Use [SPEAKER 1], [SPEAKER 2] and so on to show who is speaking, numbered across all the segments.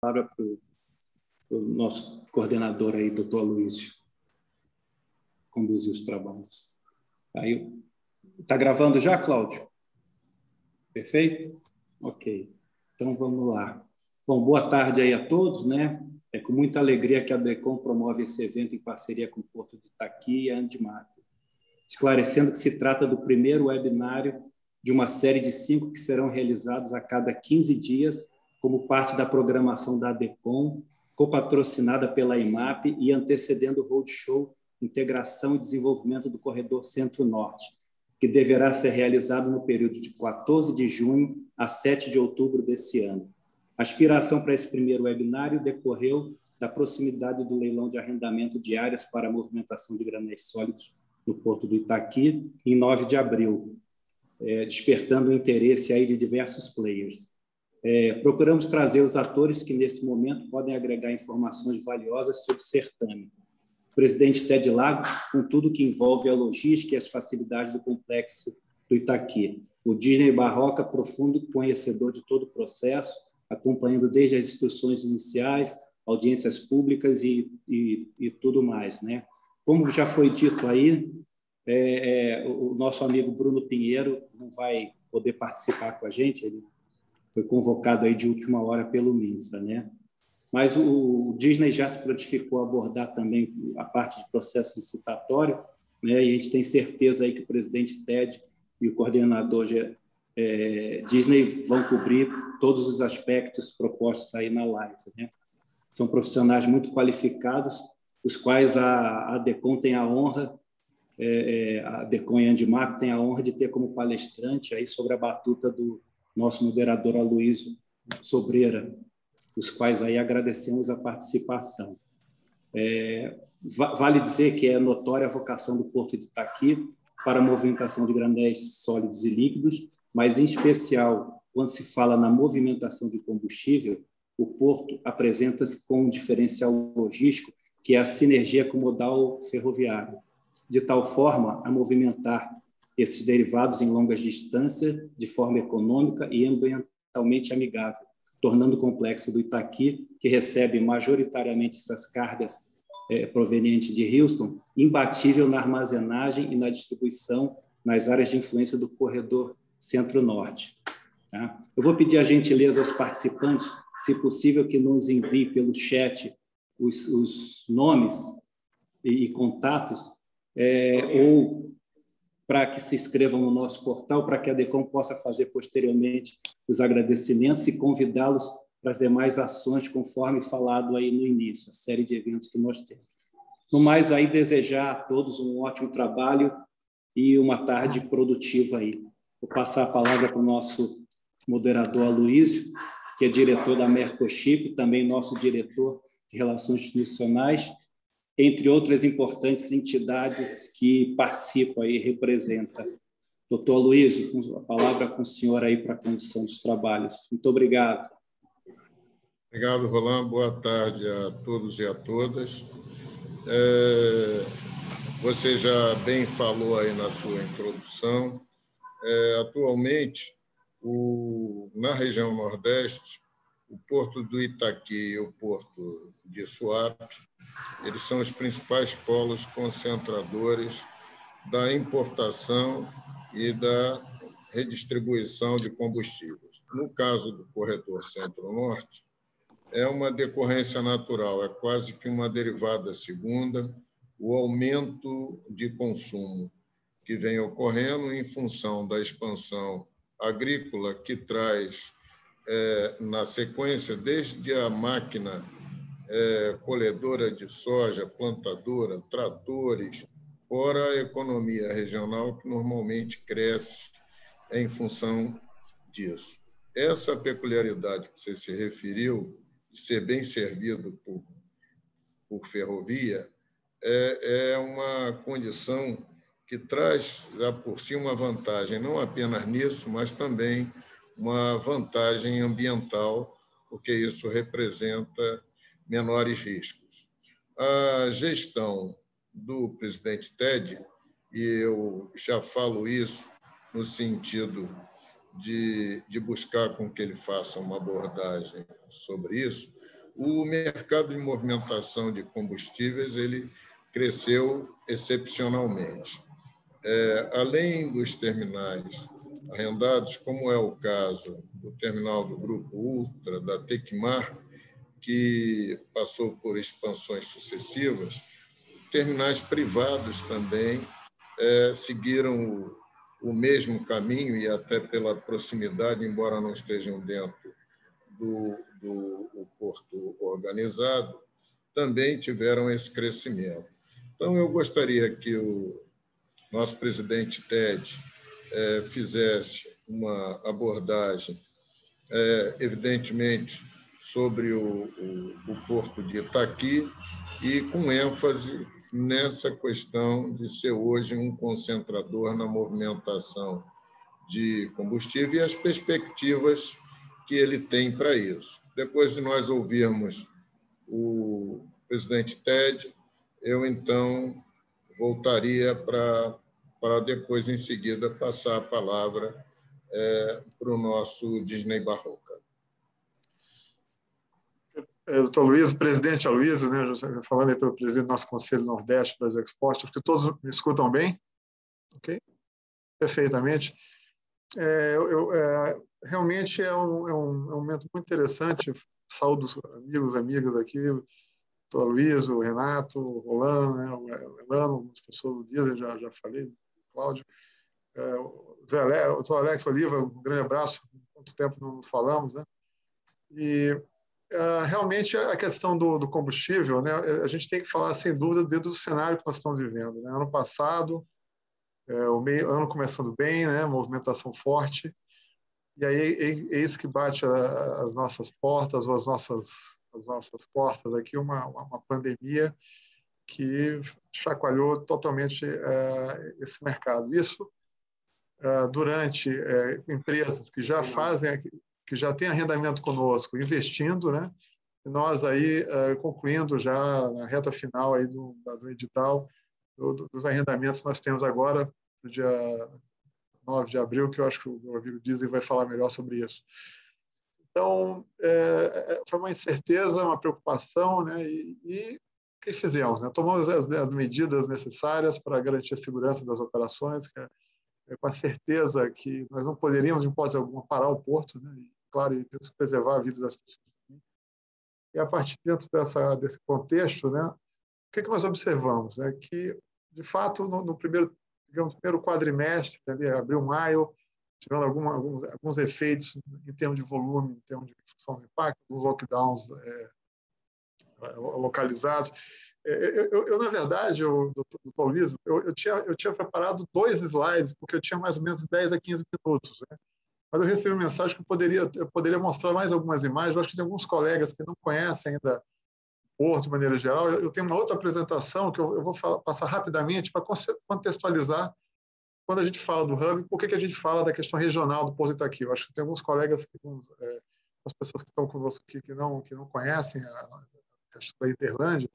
[SPEAKER 1] palavra para o nosso coordenador aí, doutor Aloysio, conduzir os trabalhos. Está gravando já, Cláudio? Perfeito? Ok. Então, vamos lá. Bom, boa tarde aí a todos, né? É com muita alegria que a DECOM promove esse evento em parceria com o Porto de Itaqui e a Andimac, esclarecendo que se trata do primeiro webinário de uma série de 5 que serão realizados a cada 15 dias como parte da programação da DECOM, copatrocinada pela IMAP e antecedendo o Roadshow Integração e Desenvolvimento do Corredor Centro-Norte, que deverá ser realizado no período de 14 de junho a 7 de outubro desse ano. A inspiração para esse primeiro webinário decorreu da proximidade do leilão de arrendamento de áreas para a movimentação de granéis sólidos no Porto do Itaqui, em 9 de abril, despertando o interesse aí de diversos players. Procuramos trazer os atores que, nesse momento, podem agregar informações valiosas sobre o certame. O presidente Ted Lago, com tudo que envolve a logística e as facilidades do complexo do Itaqui. O Disney Barroca, profundo conhecedor de todo o processo, acompanhando desde as instruções iniciais, audiências públicas e tudo mais, né? Como já foi dito aí, o nosso amigo Bruno Pinheiro não vai poder participar com a gente, ele foi convocado aí de última hora pelo MINFRA, né? Mas o Disney já se prontificou a abordar também a parte de processo licitatório, né? E a gente tem certeza aí que o presidente Ted e o coordenador Disney vão cobrir todos os aspectos propostos aí na live, né? São profissionais muito qualificados, os quais a DECOM tem a honra, a DECOM e a Andimac tem a honra de ter como palestrante aí sobre a batuta do nosso moderador Aloysio Sobreira, os quais aí agradecemos a participação. Vale dizer que é notória a vocação do Porto de Itaqui para a movimentação de granéis sólidos e líquidos, mas, em especial, quando se fala na movimentação de combustível, o Porto apresenta-se com um diferencial logístico, que é a sinergia com o modal ferroviário, de tal forma a movimentar esses derivados em longas distâncias de forma econômica e ambientalmente amigável, tornando o complexo do Itaqui, que recebe majoritariamente essas cargas provenientes de Houston, imbatível na armazenagem e na distribuição nas áreas de influência do corredor Centro-Norte. Tá? Eu vou pedir a gentileza aos participantes, se possível, que nos enviem pelo chat os nomes e contatos, ou para que se inscrevam no nosso portal, para que a DECOM possa fazer posteriormente os agradecimentos e convidá-los para as demais ações, conforme falado aí no início, a série de eventos que nós temos. No mais, aí, desejar a todos um ótimo trabalho e uma tarde produtiva aí. Vou passar a palavra para o nosso moderador Aloysio, que é diretor da Mercochip, também nosso diretor de Relações Institucionais, entre outras importantes entidades que participam e representam. Doutor Aloysio, a palavra com o senhor aí para a condução dos trabalhos. Muito obrigado.
[SPEAKER 2] Obrigado, Roland. Boa tarde a todos e a todas. Você já bem falou aí na sua introdução. Atualmente, na região Nordeste, o Porto do Itaqui e o Porto de Suape, eles são os principais polos concentradores da importação e da redistribuição de combustíveis. No caso do corredor Centro-Norte, é uma decorrência natural, é quase que uma derivada segunda, o aumento de consumo que vem ocorrendo em função da expansão agrícola que traz, na sequência, desde a máquina colhedora de soja, plantadora, tratores, fora a economia regional, que normalmente cresce em função disso. Essa peculiaridade que você se referiu, de ser bem servido por ferrovia, é uma condição que traz, já por si, uma vantagem, não apenas nisso, mas também uma vantagem ambiental, porque isso representa menores riscos. A gestão do presidente Ted, e eu já falo isso no sentido de buscar com que ele faça uma abordagem sobre isso, o mercado de movimentação de combustíveis ele cresceu excepcionalmente. Além dos terminais arrendados, como é o caso do terminal do Grupo Ultra, da Tecmar, que passou por expansões sucessivas, terminais privados também seguiram o mesmo caminho e até pela proximidade, embora não estejam dentro do porto organizado, também tiveram esse crescimento. Então, eu gostaria que o nosso presidente Ted fizesse uma abordagem, evidentemente, sobre o porto de Itaqui e com ênfase nessa questão de ser hoje um concentrador na movimentação de combustível e as perspectivas que ele tem para isso. Depois de nós ouvirmos o presidente Ted, eu, então, voltaria para depois, em seguida, passar a palavra para o nosso Disney Barroca.
[SPEAKER 3] Doutor Luiz, presidente Aloysio, né, falando aí pelo presidente do nosso Conselho Nordeste Brasil Export, acho que todos me escutam bem? Ok? Perfeitamente. Realmente é um momento muito interessante. Saúdo os amigos, amigas aqui, o doutor Aloysio, o Renato, o Roland, né, o Elano, algumas pessoas do Diesel, já falei, o Cláudio, o doutor Alex Oliva, um grande abraço, quanto tempo não nos falamos, né? E realmente a questão do combustível, né, a gente tem que falar, sem dúvida, dentro do cenário que nós estamos vivendo, né? Ano passado, o ano começando bem, né, movimentação forte, e aí é isso que bate as nossas portas, ou as nossas portas aqui, uma pandemia que chacoalhou totalmente esse mercado. Isso durante empresas que já fazem, que já têm arrendamento conosco, investindo, né? E nós aí concluindo já na reta final aí do edital dos arrendamentos que nós temos agora, no dia 9 de abril, que eu acho que o meu amigo Disney vai falar melhor sobre isso. Então, foi uma incerteza, uma preocupação, né? E o que fizemos? Né? Tomamos as medidas necessárias para garantir a segurança das operações, com a certeza que nós não poderíamos, em hipótese alguma, parar o porto, né? E, claro, temos que preservar a vida das pessoas. E, a partir dentro desse contexto, né, o que nós observamos? É que, de fato, no primeiro quadrimestre, ali, abril, maio, tivemos alguns efeitos em termos de volume, em termos de função do impacto, alguns lockdowns localizados. Eu, na verdade, doutor Luiz, eu tinha preparado 2 slides, porque eu tinha mais ou menos 10 a 15 minutos, né? Mas eu recebi uma mensagem que eu poderia mostrar mais algumas imagens. Eu acho que tem alguns colegas que não conhecem ainda o Porto, de maneira geral. Eu tenho uma outra apresentação que eu vou passar rapidamente para contextualizar quando a gente fala do Hub, por que a gente fala da questão regional do Porto de Itaqui. Eu acho que tem alguns colegas, as pessoas que estão conosco aqui, que não conhecem a questão da Interlândia.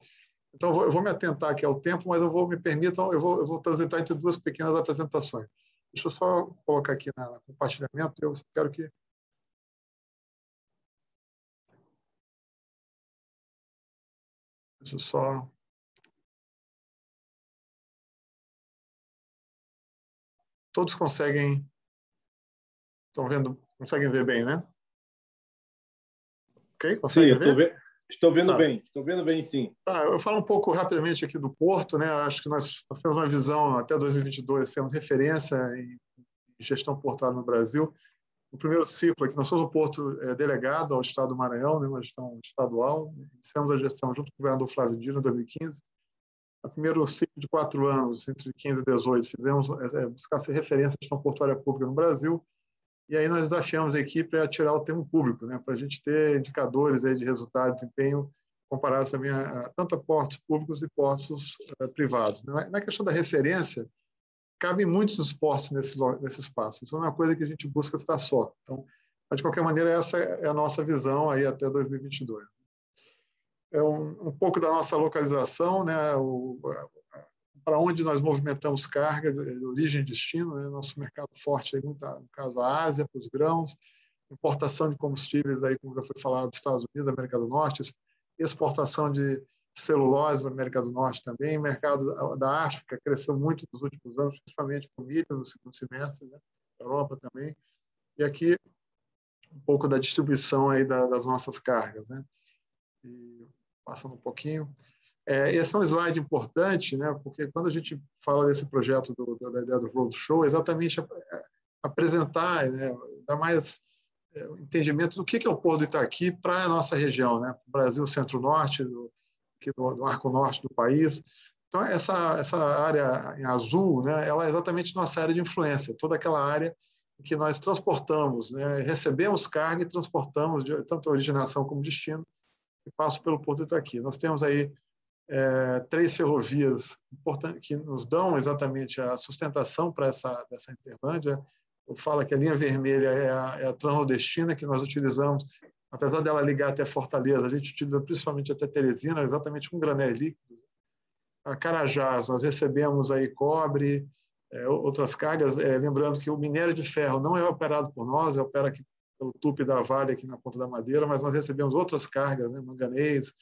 [SPEAKER 3] Então, eu vou me atentar aqui ao tempo, mas eu vou transitar entre 2 pequenas apresentações. Deixa eu só colocar aqui no compartilhamento. Eu quero que... Deixa eu só... Todos conseguem... Conseguem ver bem, né? Ok? Conseguem ver?
[SPEAKER 4] Estou vendo bem, sim.
[SPEAKER 3] Eu falo um pouco rapidamente aqui do Porto, né? Acho que nós temos uma visão até 2022, sendo referência em gestão portuária no Brasil. No primeiro ciclo aqui, nós somos o Porto delegado ao Estado do Maranhão, né? Uma gestão estadual. Iniciamos a gestão junto com o governador Flávio Dino em 2015. No primeiro ciclo de 4 anos, entre 15 e 18, fizemos buscar ser referência em gestão portuária pública no Brasil. E aí nós desafiamos a equipe a tirar o termo público, né, para a gente ter indicadores aí de resultado, desempenho, comparados também tanto a portos públicos e portos privados. Na questão da referência, cabem muitos esportes nesse espaço. Isso não é uma coisa que a gente busca estar só. Então, mas, de qualquer maneira, essa é a nossa visão aí até 2022. É um pouco da nossa localização, né, para onde nós movimentamos carga, de origem e destino, né? Nosso mercado forte, aí, no caso, a Ásia, para os grãos, importação de combustíveis, aí, como já foi falado, dos Estados Unidos, América do Norte, exportação de celulose na América do Norte também. O mercado da África cresceu muito nos últimos anos, principalmente com milho no segundo semestre, né? Europa também. E aqui um pouco da distribuição aí das nossas cargas, né? E, passando um pouquinho. Esse é um slide importante, né? Porque quando a gente fala desse projeto da ideia do Roadshow, é exatamente apresentar, né? Dar mais entendimento do que é o Porto do Itaqui para a nossa região, né? O Brasil Centro-Norte, do Arco Norte do país. Então, essa área em azul, né? Ela é exatamente nossa área de influência, toda aquela área em que nós transportamos, né? Recebemos carga e transportamos, tanto a originação como destino, e passo pelo Porto do Itaqui. Nós temos aí 3 ferrovias importantes que nos dão exatamente a sustentação para dessa Interlândia. Eu falo que a linha vermelha é a transnordestina, que nós utilizamos, apesar dela ligar até Fortaleza, a gente utiliza principalmente até Teresina, exatamente com granéis líquidos. A Carajás, nós recebemos aí cobre, outras cargas, lembrando que o minério de ferro não é operado por nós, opera aqui pelo TUP da Vale, aqui na Ponta da Madeira, mas nós recebemos outras cargas, né, manganês,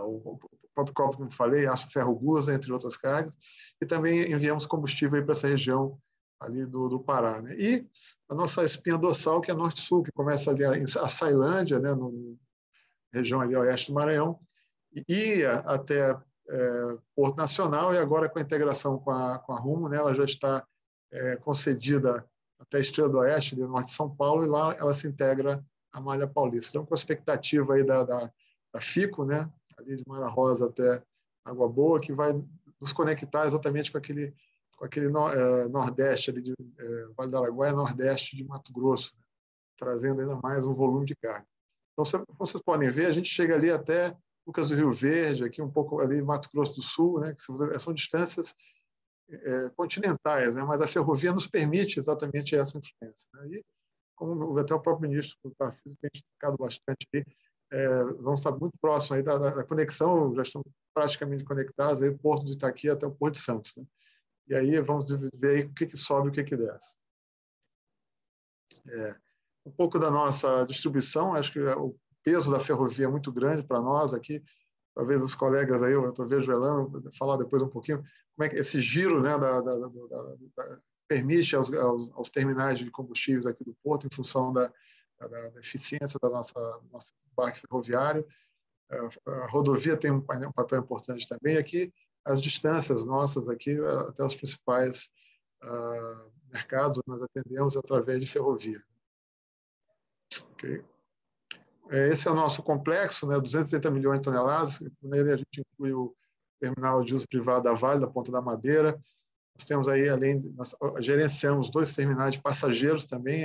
[SPEAKER 3] o próprio cobre, como eu falei, aço ferro gusa, entre outras cargas, e também enviamos combustível para essa região ali do Pará, né? E a nossa espinha dorsal, que é norte-sul, que começa ali a Sailândia, né, na região ali oeste do Maranhão, e ia até Porto Nacional, e agora com a integração com a Rumo, né, ela já está concedida até a Estrela do Oeste, ali no norte de São Paulo, e lá ela se integra à Malha Paulista. Então, com a expectativa aí da FICO, né, ali de Mara Rosa até Água Boa, que vai nos conectar exatamente com aquele nordeste ali de Vale do Araguaia, nordeste de Mato Grosso, né, trazendo ainda mais um volume de carga. Então, como vocês podem ver, a gente chega ali até Lucas do Rio Verde, aqui um pouco ali Mato Grosso do Sul, né, que são distâncias continentais, né, mas a ferrovia nos permite exatamente essa influência, né? E, como até o próprio ministro do Tarcísio tem explicado bastante aí, vamos estar muito próximos aí da conexão, já estamos praticamente conectados, aí o Porto do Itaqui até o Porto de Santos, né? E aí vamos ver aí o que sobe e o que desce. Um pouco da nossa distribuição, acho que o peso da ferrovia é muito grande para nós aqui, talvez os colegas aí, eu vejo o Elano falar depois um pouquinho, como é que esse giro, né, permite aos terminais de combustíveis aqui do Porto, em função da eficiência da nosso parque ferroviário. A rodovia tem um papel importante também. Aqui, as distâncias nossas aqui, até os principais mercados, nós atendemos através de ferrovia. Okay. Esse é o nosso complexo, né, 230 milhões de toneladas. Nele a gente inclui o terminal de uso privado da Vale, da Ponta da Madeira. Nós temos aí, nós gerenciamos 2 terminais de passageiros também,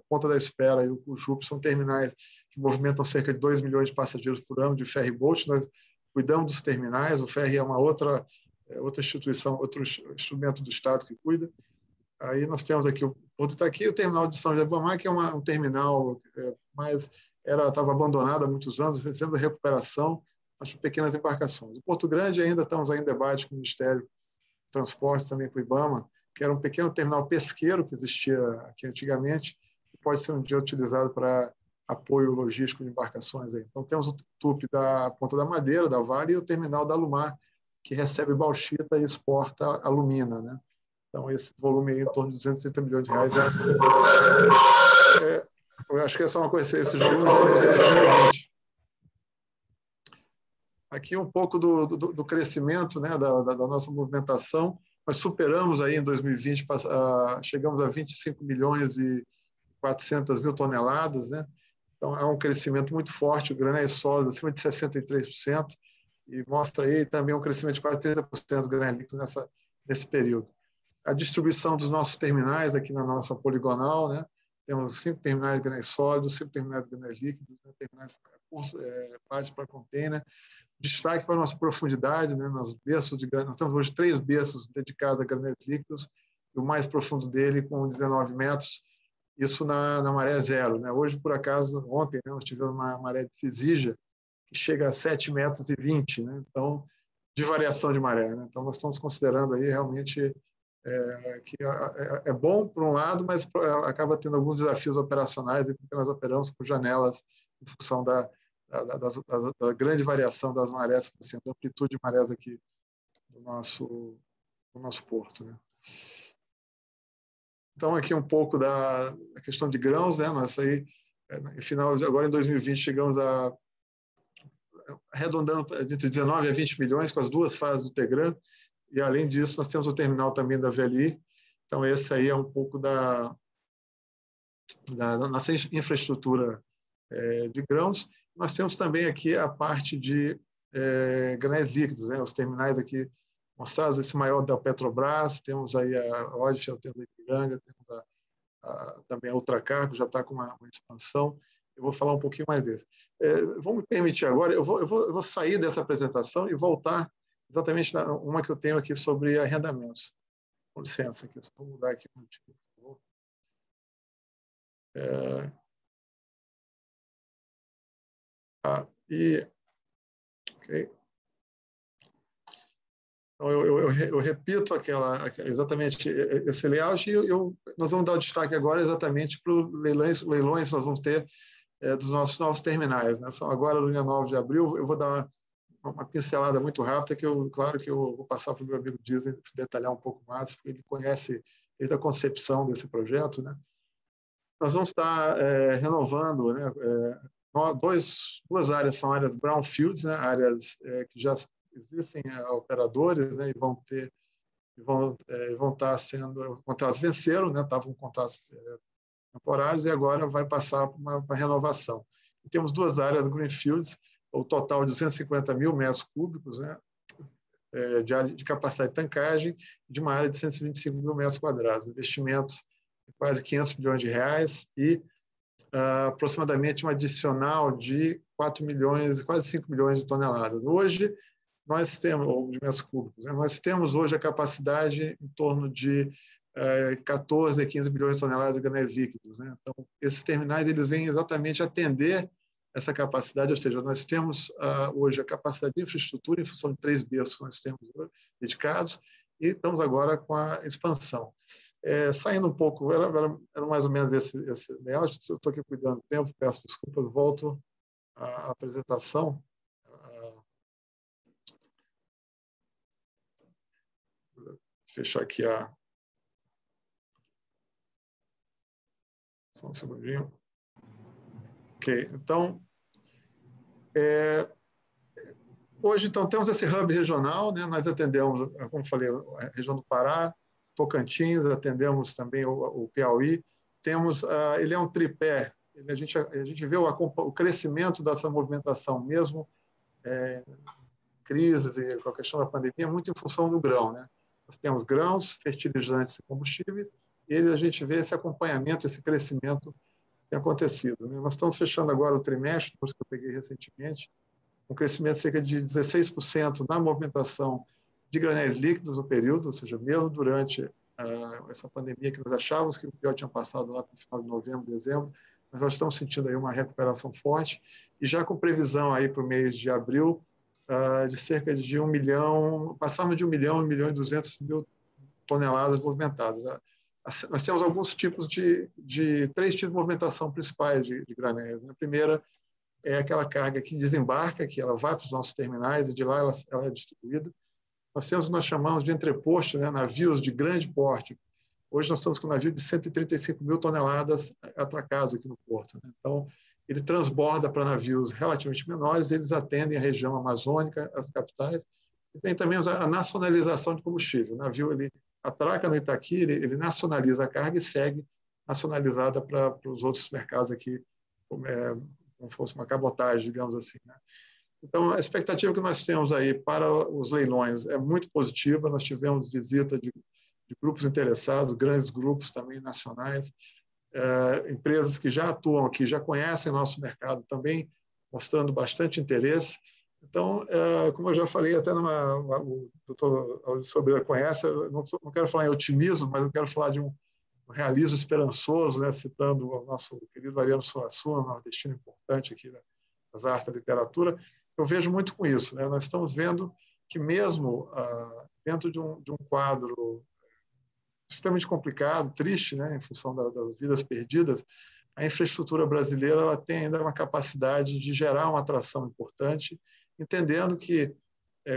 [SPEAKER 3] Ponta da Espera e o Cujupe são terminais que movimentam cerca de 2 milhões de passageiros por ano de ferry boat. Nós cuidamos dos terminais, o ferry é uma outra instituição, outro instrumento do Estado que cuida. Aí nós temos aqui o Porto Itaqui, o terminal de São Jabamá, que é um terminal mais estava abandonado há muitos anos, fazendo a recuperação, mas para pequenas embarcações. O Porto Grande ainda estamos em debate com o Ministério do Transporte, também com o IBAMA, que era um pequeno terminal pesqueiro que existia aqui antigamente, que pode ser um dia utilizado para apoio logístico de embarcações aí. Então, temos o TUP da Ponta da Madeira, da Vale, e o terminal da Alumar, que recebe bauxita e exporta alumina, né? Então, esse volume aí, em torno de 230 milhões de reais. Eu acho que essa é uma coisa, esse volume já é 2020. Aqui um pouco do crescimento, né, da nossa movimentação. Nós superamos aí em 2020, chegamos a 25 milhões e 400 mil toneladas, né? Então, é um crescimento muito forte, o granéis sólidos acima de 63%, e mostra aí também um crescimento de quase 30% do granéis líquidos nesse período. A distribuição dos nossos terminais aqui na nossa poligonal, né? Temos 5 terminais de granéis sólidos, 5 terminais de granéis líquidos, né? Terminais base para container. Destaque para a nossa profundidade, né? Nós temos hoje 3 berços dedicados a granéis líquidos, e o mais profundo dele com 19 metros, isso na maré zero, né? Hoje, por acaso, ontem, né, nós tivemos uma maré de Cisígia que chega a 7,20 metros, né? Então, de variação de maré, né? Então, nós estamos considerando aí realmente que é bom por um lado, mas acaba tendo alguns desafios operacionais, porque nós operamos com janelas em função da grande variação das marés, assim, da amplitude de marés aqui do nosso porto, né? Então, aqui um pouco da questão de grãos, né? Nós aí, no final, agora em 2020, chegamos arredondando entre 19 a 20 milhões com as duas fases do Tegran, e além disso, nós temos o terminal também da VLI. Então, esse aí é um pouco da nossa infraestrutura de grãos. Nós temos também aqui a parte de granéis líquidos, né? Os terminais aqui mostrados, esse maior da Petrobras, temos aí a Odfjell, temos a Ipiranga, temos também a Ultracargo, já está com uma expansão. Eu vou falar um pouquinho mais desse. Vamos me permitir agora, eu vou sair dessa apresentação e voltar exatamente na uma que eu tenho aqui sobre arrendamentos. Com licença, aqui, só vou mudar aqui um minutinho, por favor. Ok. Então, eu repito exatamente esse layout e nós vamos dar o destaque agora exatamente para os leilões que nós vamos ter dos nossos novos terminais, né? Agora, no dia 9 de abril, eu vou dar uma pincelada muito rápida, claro que eu vou passar para o meu amigo Disney detalhar um pouco mais, porque ele conhece desde a concepção desse projeto, né? Nós vamos estar renovando, né? Duas áreas são áreas brownfields, né? Áreas que já existem operadores, né? E vão estar sendo contratos venceram, né? Estavam contratos temporários e agora vai passar para uma renovação. E temos duas áreas greenfields, o total de 250 mil metros cúbicos, né? De capacidade de tancagem, de uma área de 125 mil metros quadrados, investimentos de quase 500 milhões de reais e aproximadamente um adicional de 4 milhões, quase 5 milhões de toneladas. Hoje, nós temos, ou de metros cúbicos, né? Nós temos hoje a capacidade em torno de 14 a 15 bilhões de toneladas de granéis líquidos, né? Então, esses terminais eles vêm exatamente atender essa capacidade, ou seja, nós temos hoje a capacidade de infraestrutura em função de 3 berços que nós temos dedicados e estamos agora com a expansão. Saindo um pouco, era mais ou menos esse layout, eu estou aqui cuidando do tempo, peço desculpas, volto à apresentação. Fechar aqui só um segundinho. Ok, então, hoje então, temos esse hub regional, né? Nós atendemos, como falei, a região do Pará, Tocantins, atendemos também o Piauí. Temos, ele é um tripé, a gente vê o crescimento dessa movimentação, mesmo crises e com a questão da pandemia, muito em função do grão, né? Nós temos grãos, fertilizantes e combustíveis, e a gente vê esse acompanhamento, esse crescimento que tem acontecido, né? Nós estamos fechando agora o trimestre, que eu peguei recentemente, um crescimento de cerca de 16% na movimentação de granéis líquidos no período, ou seja, mesmo durante essa pandemia que nós achávamos que o pior tinha passado lá para o final de novembro, dezembro, mas nós estamos sentindo aí uma recuperação forte e já com previsão aí para o mês de abril de cerca de 1 milhão, passamos de 1 milhão, 1 milhão e 200 mil toneladas movimentadas. Nós temos alguns tipos de 3 tipos de movimentação principais de granéis. A primeira é aquela carga que desembarca, que ela vai para os nossos terminais e de lá ela é distribuída. Nós temos o que nós chamamos de entreposto, né, navios de grande porte. Hoje nós estamos com um navio de 135 mil toneladas atracados aqui no porto, né? Então, ele transborda para navios relativamente menores, eles atendem a região amazônica, as capitais, e tem também a nacionalização de combustível. O navio ele atraca no Itaqui, ele nacionaliza a carga e segue nacionalizada para os outros mercados aqui, como fosse uma cabotagem, digamos assim, né? Então, a expectativa que nós temos aí para os leilões é muito positiva. Nós tivemos visita de grupos interessados, grandes grupos também nacionais, empresas que já atuam aqui, já conhecem nosso mercado também, mostrando bastante interesse. Então, como eu já falei, até o doutor Sobreira conhece, eu não quero falar em otimismo, mas eu quero falar de um realismo esperançoso, né, citando o nosso querido Ariano Suassuna, um nordestino importante aqui das artes da literatura. Eu vejo muito com isso, né? Nós estamos vendo que mesmo dentro de um quadro extremamente complicado, triste, né, em função das vidas perdidas, a infraestrutura brasileira ela tem ainda uma capacidade de gerar uma atração importante, entendendo que,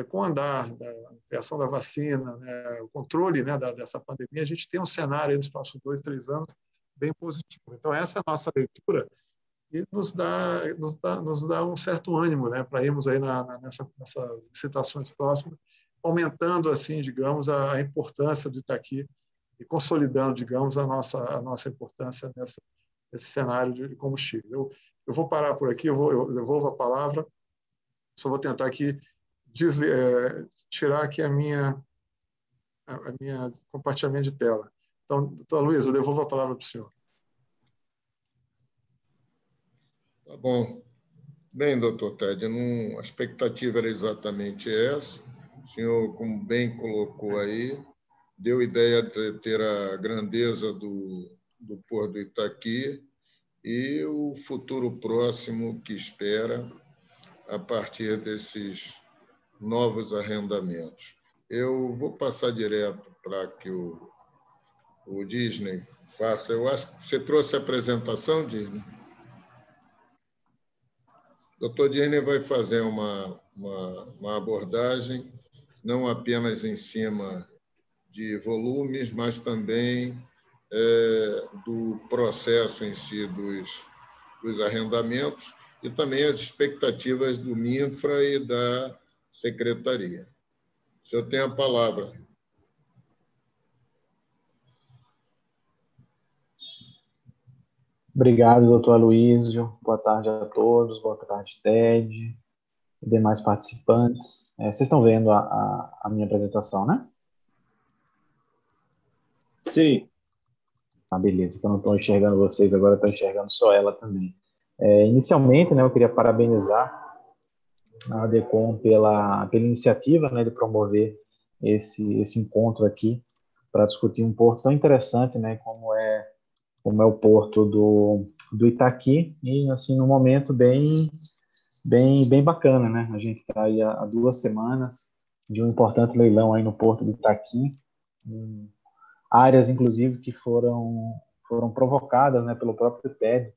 [SPEAKER 3] com o andar da criação da vacina, né, o controle, né, dessa pandemia, a gente tem um cenário nos próximos 2, 3 anos bem positivo. Então, essa é a nossa leitura e nos dá um certo ânimo, né, para irmos aí nessas licitações próximas, aumentando, assim, digamos, a importância do Itaqui e consolidando, digamos, a nossa importância nesse cenário de combustível. Eu vou parar por aqui, eu devolvo a palavra, só vou tentar aqui tirar aqui a minha compartilhamento de tela. Então, doutor Luiz, eu devolvo a palavra para o senhor.
[SPEAKER 2] Tá bom. Bem, doutor Ted, a expectativa era exatamente essa. O senhor, como bem colocou aí, deu ideia de ter a grandeza do Porto do Itaqui e o futuro próximo que espera a partir desses novos arrendamentos. Eu vou passar direto para que o Disney faça. Eu acho que você trouxe a apresentação, Disney? O doutor Disney vai fazer uma abordagem não apenas em cima de volumes, mas também do processo em si dos arrendamentos e também as expectativas do MINFRA e da Secretaria. O senhor tem a palavra.
[SPEAKER 5] Obrigado, doutor Aloysio. Boa tarde a todos. Boa tarde, Ted e demais participantes. Vocês estão vendo a minha apresentação, né?
[SPEAKER 4] Sim.
[SPEAKER 5] Beleza, que eu não estou enxergando vocês, agora estou enxergando só ela também. Inicialmente, né, eu queria parabenizar a ADECOM pela iniciativa, né, de promover esse encontro aqui para discutir um porto tão interessante, né, como é o porto do Itaqui, e assim, num momento bem bacana, né? A gente está aí há 2 semanas de um importante leilão aí no porto do Itaqui, áreas, inclusive, que foram provocadas, né, pelo próprio TED,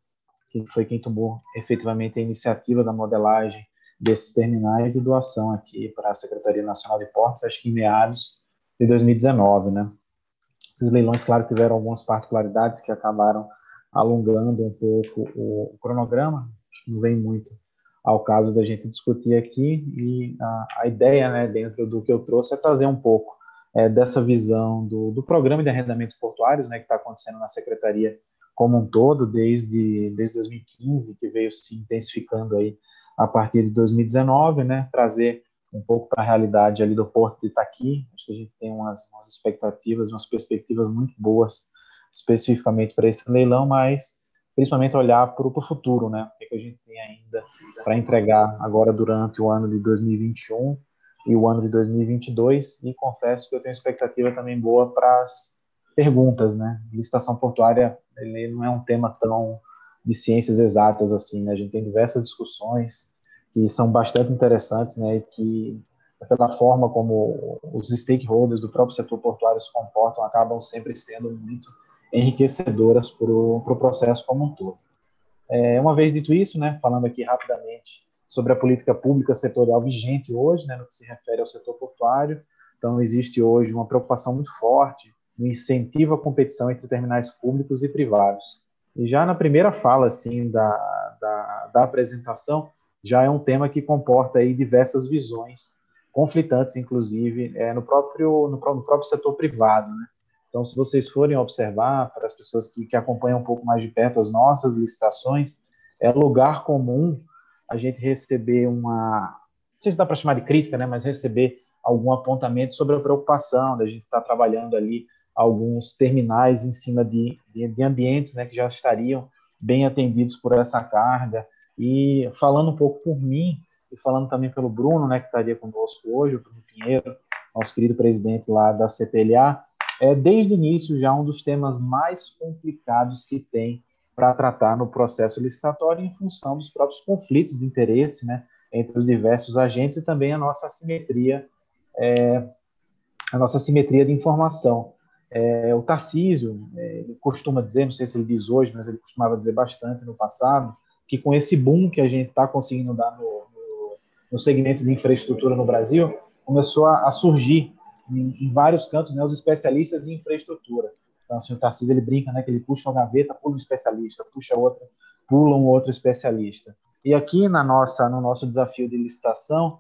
[SPEAKER 5] que foi quem tomou efetivamente a iniciativa da modelagem desses terminais e doação aqui para a Secretaria Nacional de Portos, acho que em meados de 2019, né? Esses leilões, claro, tiveram algumas particularidades que acabaram alongando um pouco o cronograma, acho que não vem muito ao caso da gente discutir aqui, e a ideia, né, dentro do que eu trouxe, é trazer um pouco dessa visão do programa de arrendamentos portuários, né, que está acontecendo na Secretaria como um todo, desde 2015, que veio se intensificando aí a partir de 2019, né, trazer um pouco para a realidade ali do Porto de Itaqui. Acho que a gente tem umas expectativas, umas perspectivas muito boas, especificamente para esse leilão, mas principalmente olhar para o futuro, né? O que a gente tem ainda para entregar agora durante o ano de 2021 e o ano de 2022, e confesso que eu tenho expectativa também boa para as perguntas, né? Licitação portuária, ele não é um tema tão de ciências exatas assim, né? A gente tem diversas discussões que são bastante interessantes, né, e que, pela forma como os stakeholders do próprio setor portuário se comportam, acabam sempre sendo muito enriquecedoras para o processo como um todo. Uma vez dito isso, né, falando aqui rapidamente sobre a política pública setorial vigente hoje, né, no que se refere ao setor portuário, então existe hoje uma preocupação muito forte no incentivo à competição entre terminais públicos e privados. E já na primeira fala, assim, da apresentação, já é um tema que comporta aí diversas visões conflitantes, inclusive, no próprio setor privado, né? Então, se vocês forem observar, para as pessoas que acompanham um pouco mais de perto as nossas licitações, é lugar comum a gente receber não sei se dá para chamar de crítica, né, mas receber algum apontamento sobre a preocupação da gente estar trabalhando ali alguns terminais em cima de ambientes, né, que já estariam bem atendidos por essa carga. E falando um pouco por mim, e falando também pelo Bruno, né, que estaria conosco hoje, o Bruno Pinheiro, nosso querido presidente lá da CPLA, desde o início já um dos temas mais complicados que tem para tratar no processo licitatório, em função dos próprios conflitos de interesse, né, entre os diversos agentes, e também a nossa assimetria de informação. O Tarcísio, ele costuma dizer, não sei se ele diz hoje, mas ele costumava dizer bastante no passado, que com esse boom que a gente está conseguindo dar no segmento de infraestrutura no Brasil, começou a surgir em vários cantos, né, os especialistas em infraestrutura. Então, assim, o Tarcísio, ele brinca, né, que ele puxa uma gaveta, pula um especialista, puxa outra, pula um outro especialista. E aqui no nosso desafio de licitação,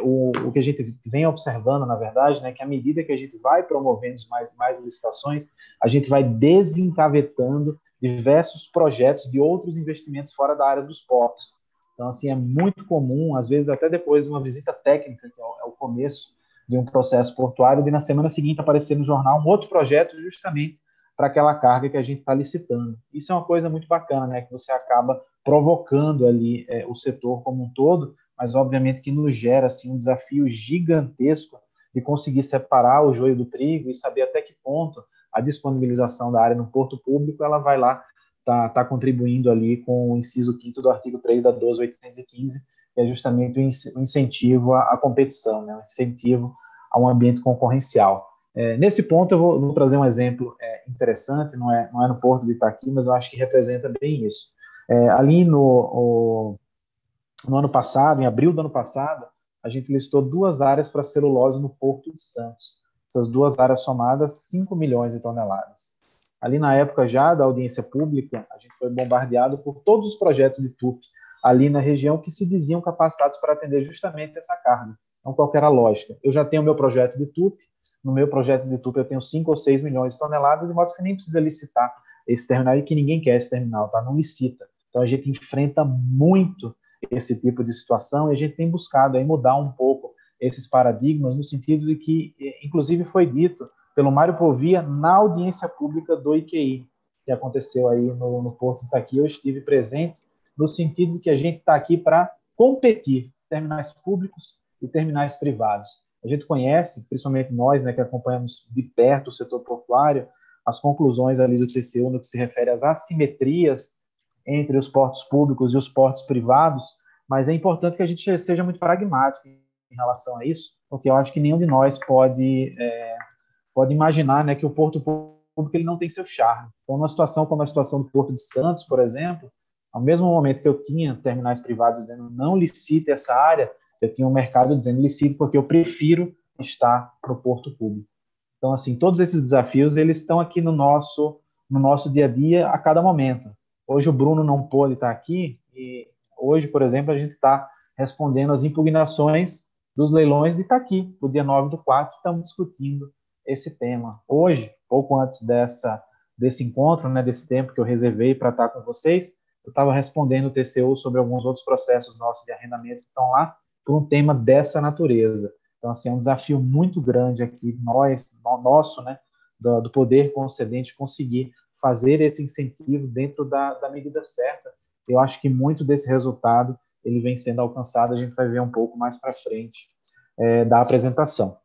[SPEAKER 5] o que a gente vem observando, na verdade, né, que à medida que a gente vai promovendo mais licitações, a gente vai desencavetando diversos projetos de outros investimentos fora da área dos portos. Então, assim, é muito comum, às vezes até depois de uma visita técnica, que é o começo de um processo portuário, de na semana seguinte aparecer no jornal um outro projeto justamente para aquela carga que a gente está licitando. Isso é uma coisa muito bacana, né, que você acaba provocando ali o setor como um todo, mas obviamente que nos gera assim, um desafio gigantesco de conseguir separar o joio do trigo e saber até que ponto a disponibilização da área no porto público ela vai lá tá contribuindo ali com o inciso 5º do artigo 3 da 12.815, que é justamente o incentivo à competição, né? O incentivo a um ambiente concorrencial. Nesse ponto, eu vou trazer um exemplo interessante, não é no Porto de Itaqui, mas eu acho que representa bem isso. Ali no ano passado, em abril do ano passado, a gente listou 2 áreas para celulose no Porto de Santos. Essas 2 áreas somadas, 5 milhões de toneladas. Ali na época já da audiência pública, a gente foi bombardeado por todos os projetos de TUP ali na região que se diziam capacitados para atender justamente essa carga. Então, qual que era a lógica? Eu já tenho o meu projeto de TUP, no meu projeto de TUP eu tenho 5 ou 6 milhões de toneladas, de modo que você nem precisa licitar esse terminal e que ninguém quer esse terminal, tá? Não licita. Então, a gente enfrenta muito esse tipo de situação e a gente tem buscado aí mudar um pouco esses paradigmas no sentido de que, inclusive, foi dito pelo Mário Povia na audiência pública do IQI, que aconteceu aí no Porto de Itaqui. Eu estive presente no sentido de que a gente está aqui para competir, terminais públicos e terminais privados. A gente conhece, principalmente nós, né, que acompanhamos de perto o setor portuário, as conclusões ali do TCU no que se refere às assimetrias entre os portos públicos e os portos privados, mas é importante que a gente seja muito pragmático em relação a isso, porque eu acho que nenhum de nós pode imaginar, né, que o porto público ele não tem seu charme. Então, numa situação como a situação do Porto de Santos, por exemplo, ao mesmo momento que eu tinha terminais privados dizendo não licite essa área, eu tinha um mercado dizendo licite porque eu prefiro estar no porto público. Então, assim, todos esses desafios, eles estão aqui no nosso dia a dia a cada momento. Hoje o Bruno não pôde estar aqui e hoje, por exemplo, a gente está respondendo às impugnações dos leilões de Itaqui, do dia 9/4, estamos discutindo esse tema. Hoje, pouco antes desse encontro, né, desse tempo que eu reservei para estar com vocês, eu estava respondendo o TCU sobre alguns outros processos nossos de arrendamento que estão lá por um tema dessa natureza. Então, assim, é um desafio muito grande aqui, nosso, né, do poder concedente, conseguir fazer esse incentivo dentro da medida certa. Eu acho que muito desse resultado ele vem sendo alcançado, a gente vai ver um pouco mais para frente da apresentação.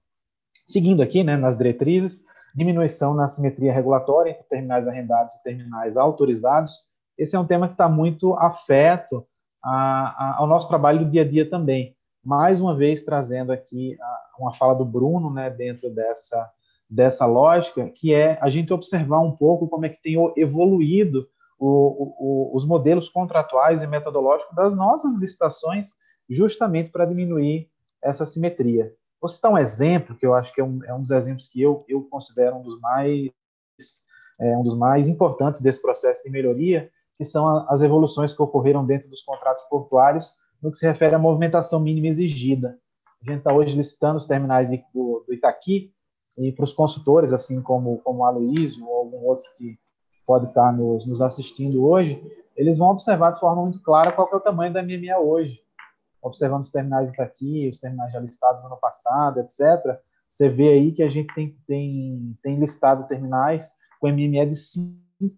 [SPEAKER 5] Seguindo aqui, né, nas diretrizes, diminuição na assimetria regulatória entre terminais arrendados e terminais autorizados. Esse é um tema que está muito afeto ao nosso trabalho do dia a dia também. Mais uma vez, trazendo aqui uma fala do Bruno, né, dentro dessa lógica, que é a gente observar um pouco como é que tem evoluído os modelos contratuais e metodológicos das nossas licitações, justamente para diminuir essa assimetria. Vou citar um exemplo, que eu acho que é um dos exemplos que eu considero um dos mais importantes desse processo de melhoria, que são as evoluções que ocorreram dentro dos contratos portuários no que se refere à movimentação mínima exigida. A gente está hoje licitando os terminais do Itaqui e para os consultores, assim como o Aloysio ou algum outro que pode estar nos assistindo hoje, eles vão observar de forma muito clara qual que é o tamanho da MMA hoje. Observando os terminais Itaqui, os terminais já listados no ano passado, etc., você vê aí que a gente tem listado terminais com MME de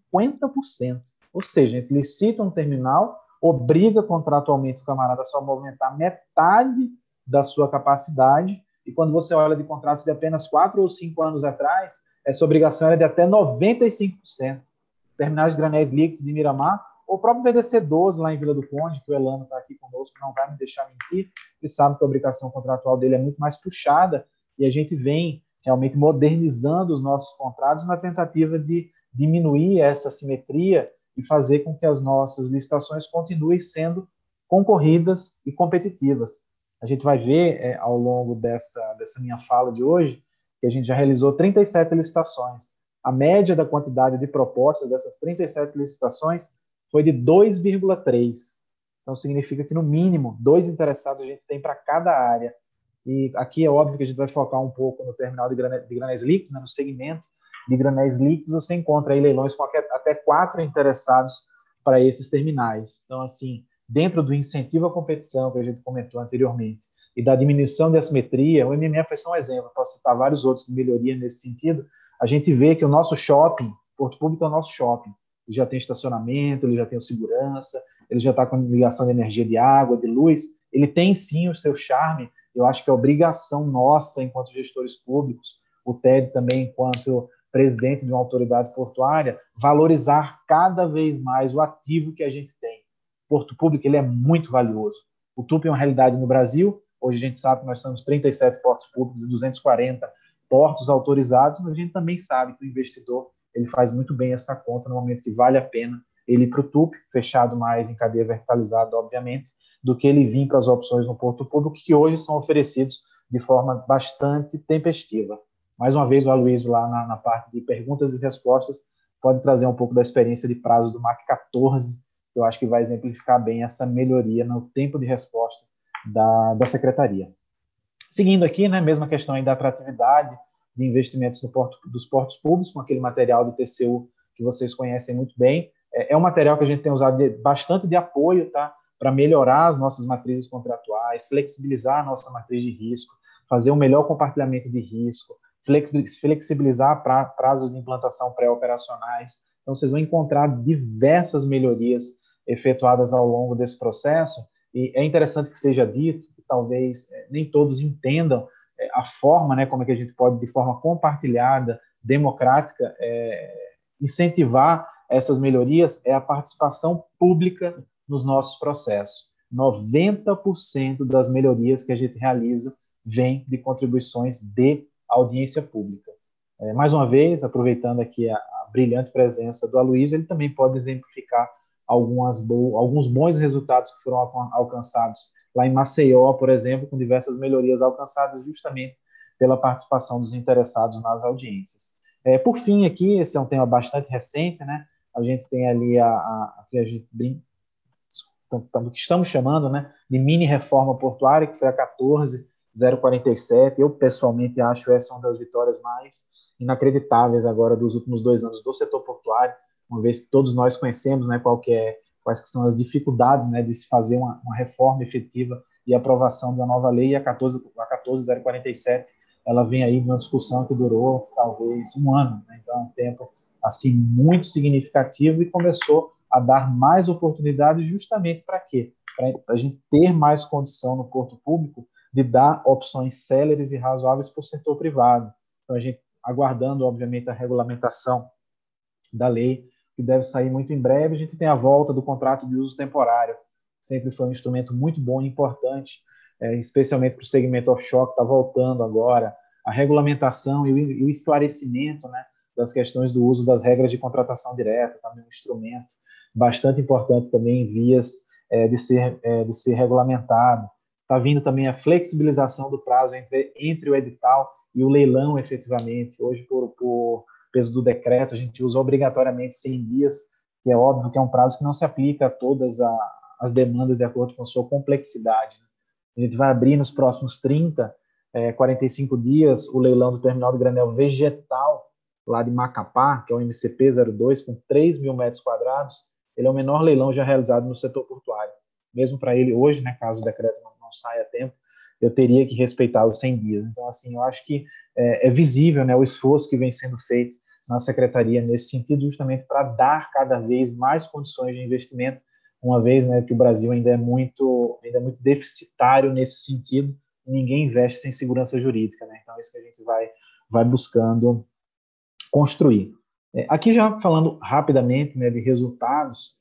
[SPEAKER 5] 50%. Ou seja, a gente licita um terminal, obriga contratualmente o camarada só a movimentar metade da sua capacidade, e quando você olha de contratos de apenas 4 ou 5 anos atrás, essa obrigação era de até 95%. Terminais de granéis líquidos de Miramar, o próprio VDC 12 lá em Vila do Conde, que o Elano está aqui conosco, não vai me deixar mentir, ele sabe que a obrigação contratual dele é muito mais puxada, e a gente vem realmente modernizando os nossos contratos na tentativa de diminuir essa assimetria e fazer com que as nossas licitações continuem sendo concorridas e competitivas. A gente vai ver, ao longo dessa minha fala de hoje, que a gente já realizou 37 licitações. A média da quantidade de propostas dessas 37 licitações foi de 2,3. Então, significa que, no mínimo, 2 interessados a gente tem para cada área. E aqui é óbvio que a gente vai focar um pouco no terminal de granéis líquidos, né, no segmento de granéis líquidos, você encontra aí leilões com até 4 interessados para esses terminais. Então, assim, dentro do incentivo à competição que a gente comentou anteriormente e da diminuição da assimetria, o MMF é só um exemplo, posso citar vários outros de melhoria nesse sentido. A gente vê que o nosso shopping, Porto Público é o nosso shopping, ele já tem estacionamento, ele já tem segurança, ele já está com ligação de energia de água, de luz, ele tem sim o seu charme. Eu acho que é obrigação nossa, enquanto gestores públicos, o TED também, enquanto presidente de uma autoridade portuária, valorizar cada vez mais o ativo que a gente tem. Porto Público, ele é muito valioso. O TUP é uma realidade no Brasil. Hoje a gente sabe que nós temos 37 portos públicos e 240 portos autorizados, mas a gente também sabe que o investidor ele faz muito bem essa conta no momento que vale a pena ele ir para o TUP, fechado mais em cadeia verticalizada, obviamente, do que ele vir para as opções no Porto Público, que hoje são oferecidos de forma bastante tempestiva. Mais uma vez, o Aloysio, lá na parte de perguntas e respostas, pode trazer um pouco da experiência de prazo do MAC 14, que eu acho que vai exemplificar bem essa melhoria no tempo de resposta da Secretaria. Seguindo aqui, né, mesma questão aí da atratividade de investimentos dos portos públicos, com aquele material do TCU que vocês conhecem muito bem. É um material que a gente tem usado bastante de apoio, tá, para melhorar as nossas matrizes contratuais, flexibilizar a nossa matriz de risco, fazer um melhor compartilhamento de risco, flexibilizar prazos de implantação pré-operacionais. Então, vocês vão encontrar diversas melhorias efetuadas ao longo desse processo, e é interessante que seja dito, que talvez nem todos entendam a forma, né, como é que a gente pode, de forma compartilhada, democrática, incentivar essas melhorias, é a participação pública nos nossos processos. 90% das melhorias que a gente realiza vem de contribuições de audiência pública. Mais uma vez, aproveitando aqui a brilhante presença do Aloysio, ele também pode exemplificar alguns bons resultados que foram alcançados lá em Maceió, por exemplo, com diversas melhorias alcançadas justamente pela participação dos interessados nas audiências. Por fim, aqui, esse é um tema bastante recente, né? A gente tem ali que a gente que estamos chamando, né, de mini reforma portuária, que foi a 14.047. Eu, pessoalmente, acho essa uma das vitórias mais inacreditáveis agora dos últimos 2 anos do setor portuário, uma vez que todos nós conhecemos, né, quais que são as dificuldades, né, de se fazer uma reforma efetiva e aprovação de uma nova lei. A 14.047, ela vem aí de uma discussão que durou talvez 1 ano, né? Então é um tempo assim muito significativo, e começou a dar mais oportunidades justamente para quê? Para a gente ter mais condição no porto público de dar opções céleres e razoáveis para o setor privado. Então, a gente aguardando, obviamente, a regulamentação da lei, que deve sair muito em breve. A gente tem a volta do contrato de uso temporário, que sempre foi um instrumento muito bom e importante, especialmente para o segmento offshore, que está voltando agora, a regulamentação e o esclarecimento, né, das questões do uso das regras de contratação direta, também um instrumento bastante importante também em vias de ser regulamentado. Está vindo também a flexibilização do prazo entre o edital e o leilão, efetivamente. Hoje, por peso do decreto, a gente usa obrigatoriamente 100 dias, que é óbvio que é um prazo que não se aplica a todas as demandas de acordo com a sua complexidade. A gente vai abrir nos próximos 45 dias o leilão do terminal de granel vegetal, lá de Macapá, que é o MCP 02, com 3 mil metros quadrados. Ele é o menor leilão já realizado no setor portuário. Mesmo para ele hoje, né, caso o decreto não saia a tempo, eu teria que respeitar os 100 dias. Então, assim, eu acho que é visível, né, o esforço que vem sendo feito na Secretaria nesse sentido, justamente para dar cada vez mais condições de investimento, uma vez, né, que o Brasil ainda é muito deficitário nesse sentido, e ninguém investe sem segurança jurídica, né? Então, é isso que a gente vai buscando construir. Aqui já falando rapidamente, né, de resultados,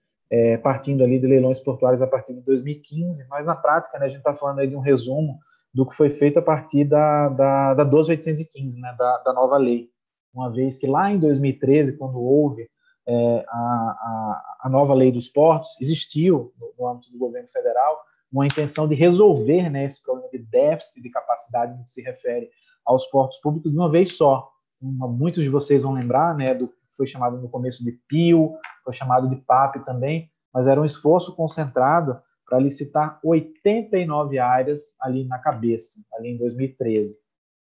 [SPEAKER 5] partindo ali de leilões portuários a partir de 2015, mas na prática, né, a gente está falando aí de um resumo do que foi feito a partir da 12.815, né, da nova lei. Uma vez que lá em 2013, quando houve a nova lei dos portos, existiu, no âmbito do governo federal, uma intenção de resolver, né, esse problema de déficit de capacidade no que se refere aos portos públicos de uma vez só. Muitos de vocês vão lembrar, né, do que foi chamado no começo de PIO, foi chamado de PAP também, mas era um esforço concentrado para licitar 89 áreas ali na cabeça, ali em 2013.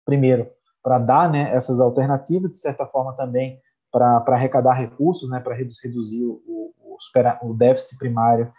[SPEAKER 5] Primeiro, para dar, né, essas alternativas, de certa forma também para arrecadar recursos, né, para reduzir o déficit primário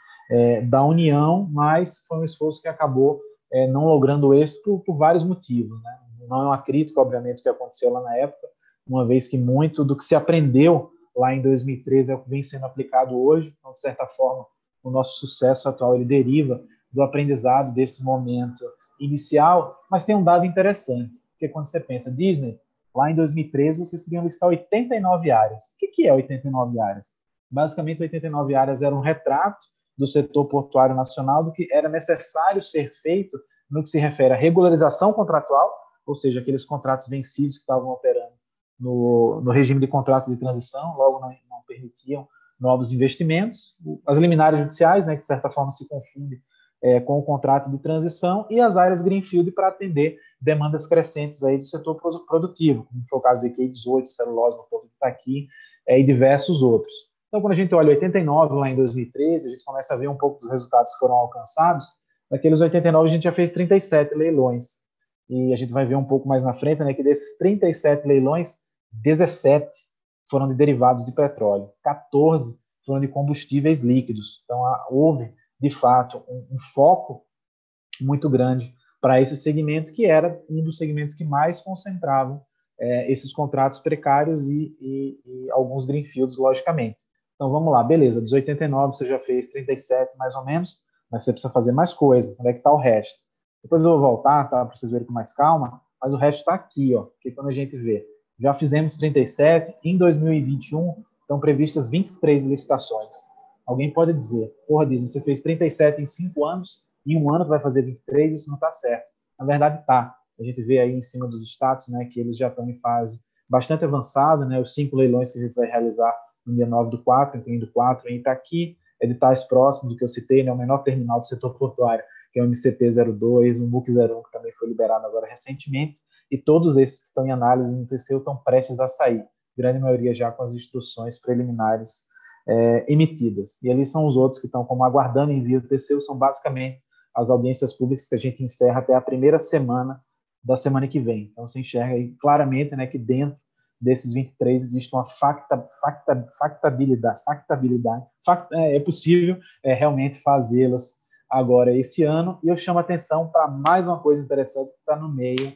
[SPEAKER 5] da União, mas foi um esforço que acabou não logrando êxito por vários motivos, né? Não é uma crítica, obviamente, que aconteceu lá na época, uma vez que muito do que se aprendeu lá em 2013 é o que vem sendo aplicado hoje, então, de certa forma, o nosso sucesso atual ele deriva do aprendizado desse momento inicial, mas tem um dado interessante, porque quando você pensa Disney, lá em 2013 vocês queriam listar 89 áreas. O que é 89 áreas? Basicamente, 89 áreas era um retrato do setor portuário nacional do que era necessário ser feito no que se refere à regularização contratual, ou seja, aqueles contratos vencidos que estavam operando no regime de contratos de transição, logo não permitiam novos investimentos, as liminares judiciais, né, que de certa forma se confundem com o contrato de transição, e as áreas Greenfield para atender demandas crescentes aí do setor produtivo, como foi o caso do EQI 18, celulose no Porto de Itaqui, e diversos outros. Então, quando a gente olha 89 lá em 2013, a gente começa a ver um pouco dos resultados que foram alcançados. Daqueles 89, a gente já fez 37 leilões. E a gente vai ver um pouco mais na frente, né, que desses 37 leilões, 17 foram de derivados de petróleo, 14 foram de combustíveis líquidos. Então, houve, de fato, um foco muito grande para esse segmento, que era um dos segmentos que mais concentravam esses contratos precários e alguns greenfields, logicamente. Então, vamos lá, beleza, dos 89 você já fez 37 mais ou menos, mas você precisa fazer mais coisa. Onde é que está o resto? Depois eu vou voltar, tá, para vocês verem com mais calma, mas o resto está aqui, ó, porque quando a gente vê, já fizemos 37, em 2021 estão previstas 23 licitações. Alguém pode dizer, porra, Disney, você fez 37 em 5 anos, em um ano tu vai fazer 23, isso não está certo. Na verdade, está. A gente vê aí em cima dos status, né, que eles já estão em fase bastante avançada, né, os 5 leilões que a gente vai realizar no dia 9/4, incluindo 4 em Itaqui, editais próximos do que eu citei, né, o menor terminal do setor portuário, que é o MCP-02, o MUC-01, que também foi liberado agora recentemente, e todos esses que estão em análise no TCU estão prestes a sair, grande maioria já com as instruções preliminares emitidas. E ali são os outros que estão como aguardando envio do TCU, são basicamente as audiências públicas que a gente encerra até a primeira semana da semana que vem. Então, você enxerga aí claramente, né, que dentro desses 23 existe uma factabilidade. É possível realmente fazê-las agora esse ano. E eu chamo a atenção para mais uma coisa interessante que está no meio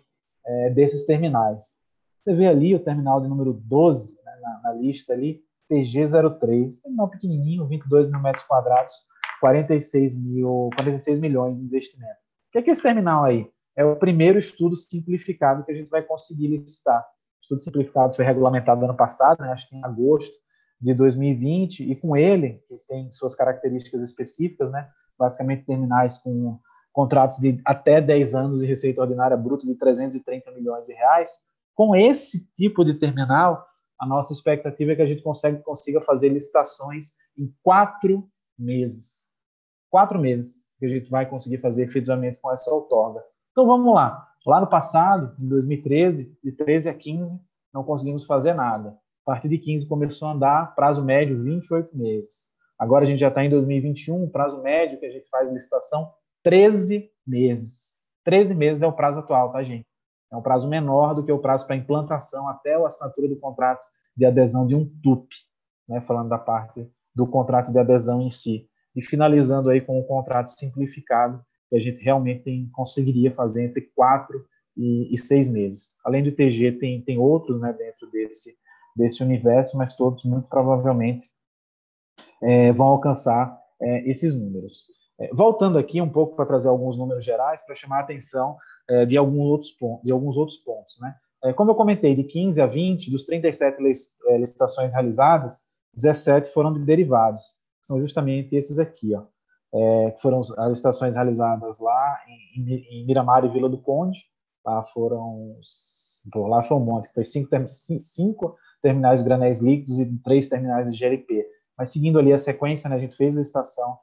[SPEAKER 5] desses terminais. Você vê ali o terminal de número 12, né, na lista ali, TG03, terminal pequenininho, 22 mil metros quadrados, 46 milhões de investimento. O que é esse terminal aí? É o primeiro estudo simplificado que a gente vai conseguir licitar. O estudo simplificado foi regulamentado ano passado, né, acho que em agosto de 2020, e com ele, que tem suas características específicas, né, basicamente terminais com contratos de até 10 anos de receita ordinária bruta de 330 milhões de reais. Com esse tipo de terminal, a nossa expectativa é que a gente consiga fazer licitações em 4 meses. 4 meses que a gente vai conseguir fazer efetivamente com essa outorga. Então, vamos lá. Lá no passado, em 2013, de 13 a 15, não conseguimos fazer nada. A partir de 15 começou a andar, prazo médio 28 meses. Agora a gente já está em 2021, prazo médio que a gente faz licitação, 13 meses. 13 meses é o prazo atual, tá, gente? É um prazo menor do que o prazo para implantação até a assinatura do contrato de adesão de um TUP, né, falando da parte do contrato de adesão em si. E finalizando aí com um contrato simplificado, que a gente realmente conseguiria fazer entre 4 e 6 meses. Além do TG, tem outros, né, dentro desse universo, mas todos muito provavelmente vão alcançar esses números. Voltando aqui um pouco para trazer alguns números gerais, para chamar a atenção de alguns outros pontos. Né? Como eu comentei, de 15 a 20, dos 37 licitações realizadas, 17 foram de derivados, que são justamente esses aqui. Ó. que foram as licitações realizadas lá em Miramar e Vila do Conde. Lá foi um monte, foi 5 terminais de granéis líquidos e 3 terminais de GLP. Mas seguindo ali a sequência, né, a gente fez licitação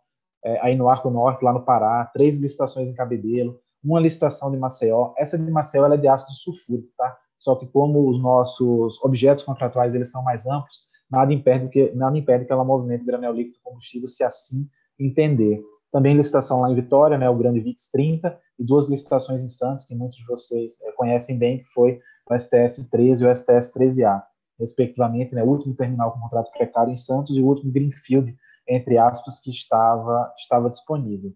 [SPEAKER 5] aí no Arco Norte, lá no Pará, 3 licitações em Cabedelo, uma licitação de Maceió. Essa de Maceió ela é de ácido sulfúrico, tá? Só que como os nossos objetos contratuais eles são mais amplos, nada impede que ela movimente granel líquido combustível, se assim entender. Também licitação lá em Vitória, né, o Grande VIX 30, e 2 licitações em Santos, que muitos de vocês conhecem bem, que foi o STS 13 e o STS 13A, respectivamente, né, o último terminal com contrato precário em Santos e o último greenfield, entre aspas, que estava disponível.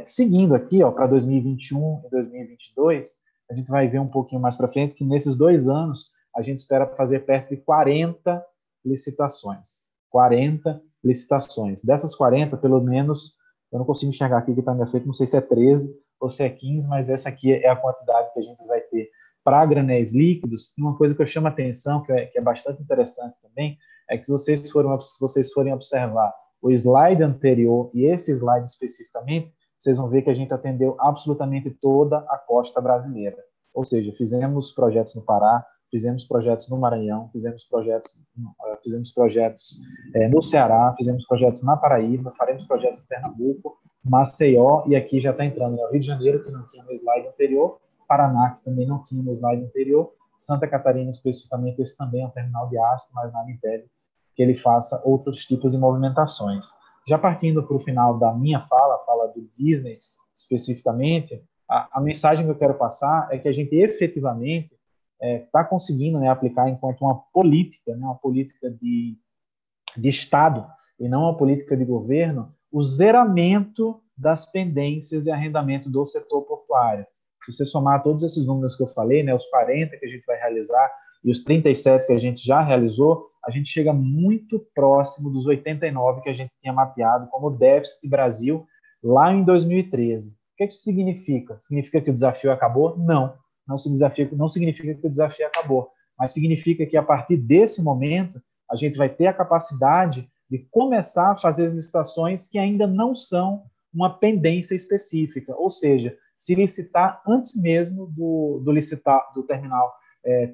[SPEAKER 5] Seguindo aqui, para 2021 e 2022, a gente vai ver um pouquinho mais para frente que nesses 2 anos a gente espera fazer perto de 40 licitações. 40 licitações. Dessas 40, pelo menos, eu não consigo enxergar aqui que está na minha frente, não sei se é 13 ou se é 15, mas essa aqui é a quantidade que a gente vai ter para granéis líquidos. E uma coisa que eu chamo a atenção, que é bastante interessante também, é que se vocês forem observar o slide anterior e esse slide especificamente, vocês vão ver que a gente atendeu absolutamente toda a costa brasileira. Ou seja, fizemos projetos no Pará, fizemos projetos no Maranhão, fizemos projetos no Ceará, fizemos projetos na Paraíba, faremos projetos em Pernambuco, Maceió, e aqui já está entrando, né, o Rio de Janeiro, que não tinha no slide anterior, Paraná, que também não tinha no slide anterior, Santa Catarina, especificamente, esse também é um terminal de ácido, mas nada impede que ele faça outros tipos de movimentações. Já partindo para o final da minha fala do Disney especificamente, a mensagem que eu quero passar é que a gente efetivamente está conseguindo, né, aplicar enquanto uma política de Estado e não uma política de governo, o zeramento das pendências de arrendamento do setor portuário. Se você somar todos esses números que eu falei, né, os 40 que a gente vai realizar e os 37 que a gente já realizou, a gente chega muito próximo dos 89 que a gente tinha mapeado como déficit Brasil lá em 2013. O que isso significa? Significa que o desafio acabou? Não. Não significa que o desafio acabou, mas significa que a partir desse momento a gente vai ter a capacidade de começar a fazer as licitações que ainda não são uma pendência específica, ou seja, se licitar antes mesmo do terminal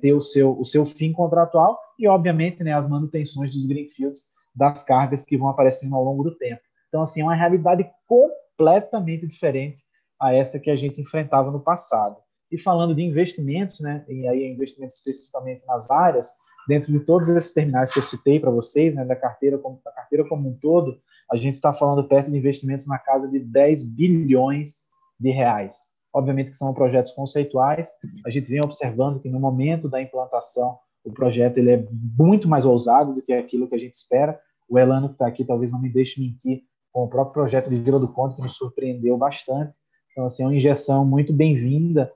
[SPEAKER 5] ter o seu fim contratual e, obviamente, né, as manutenções dos greenfields das cargas que vão aparecendo ao longo do tempo. Então, assim, é uma realidade completamente diferente a essa que a gente enfrentava no passado. E falando de investimentos, né, e aí investimentos especificamente nas áreas, dentro de todos esses terminais que eu citei para vocês, né, da carteira como um todo, a gente está falando perto de investimentos na casa de 10 bilhões de reais. Obviamente que são projetos conceituais, a gente vem observando que no momento da implantação o projeto ele é muito mais ousado do que aquilo que a gente espera. O Elano que está aqui talvez não me deixe mentir, com o próprio projeto de Vila do Conde, que nos surpreendeu bastante. Então, assim, é uma injeção muito bem-vinda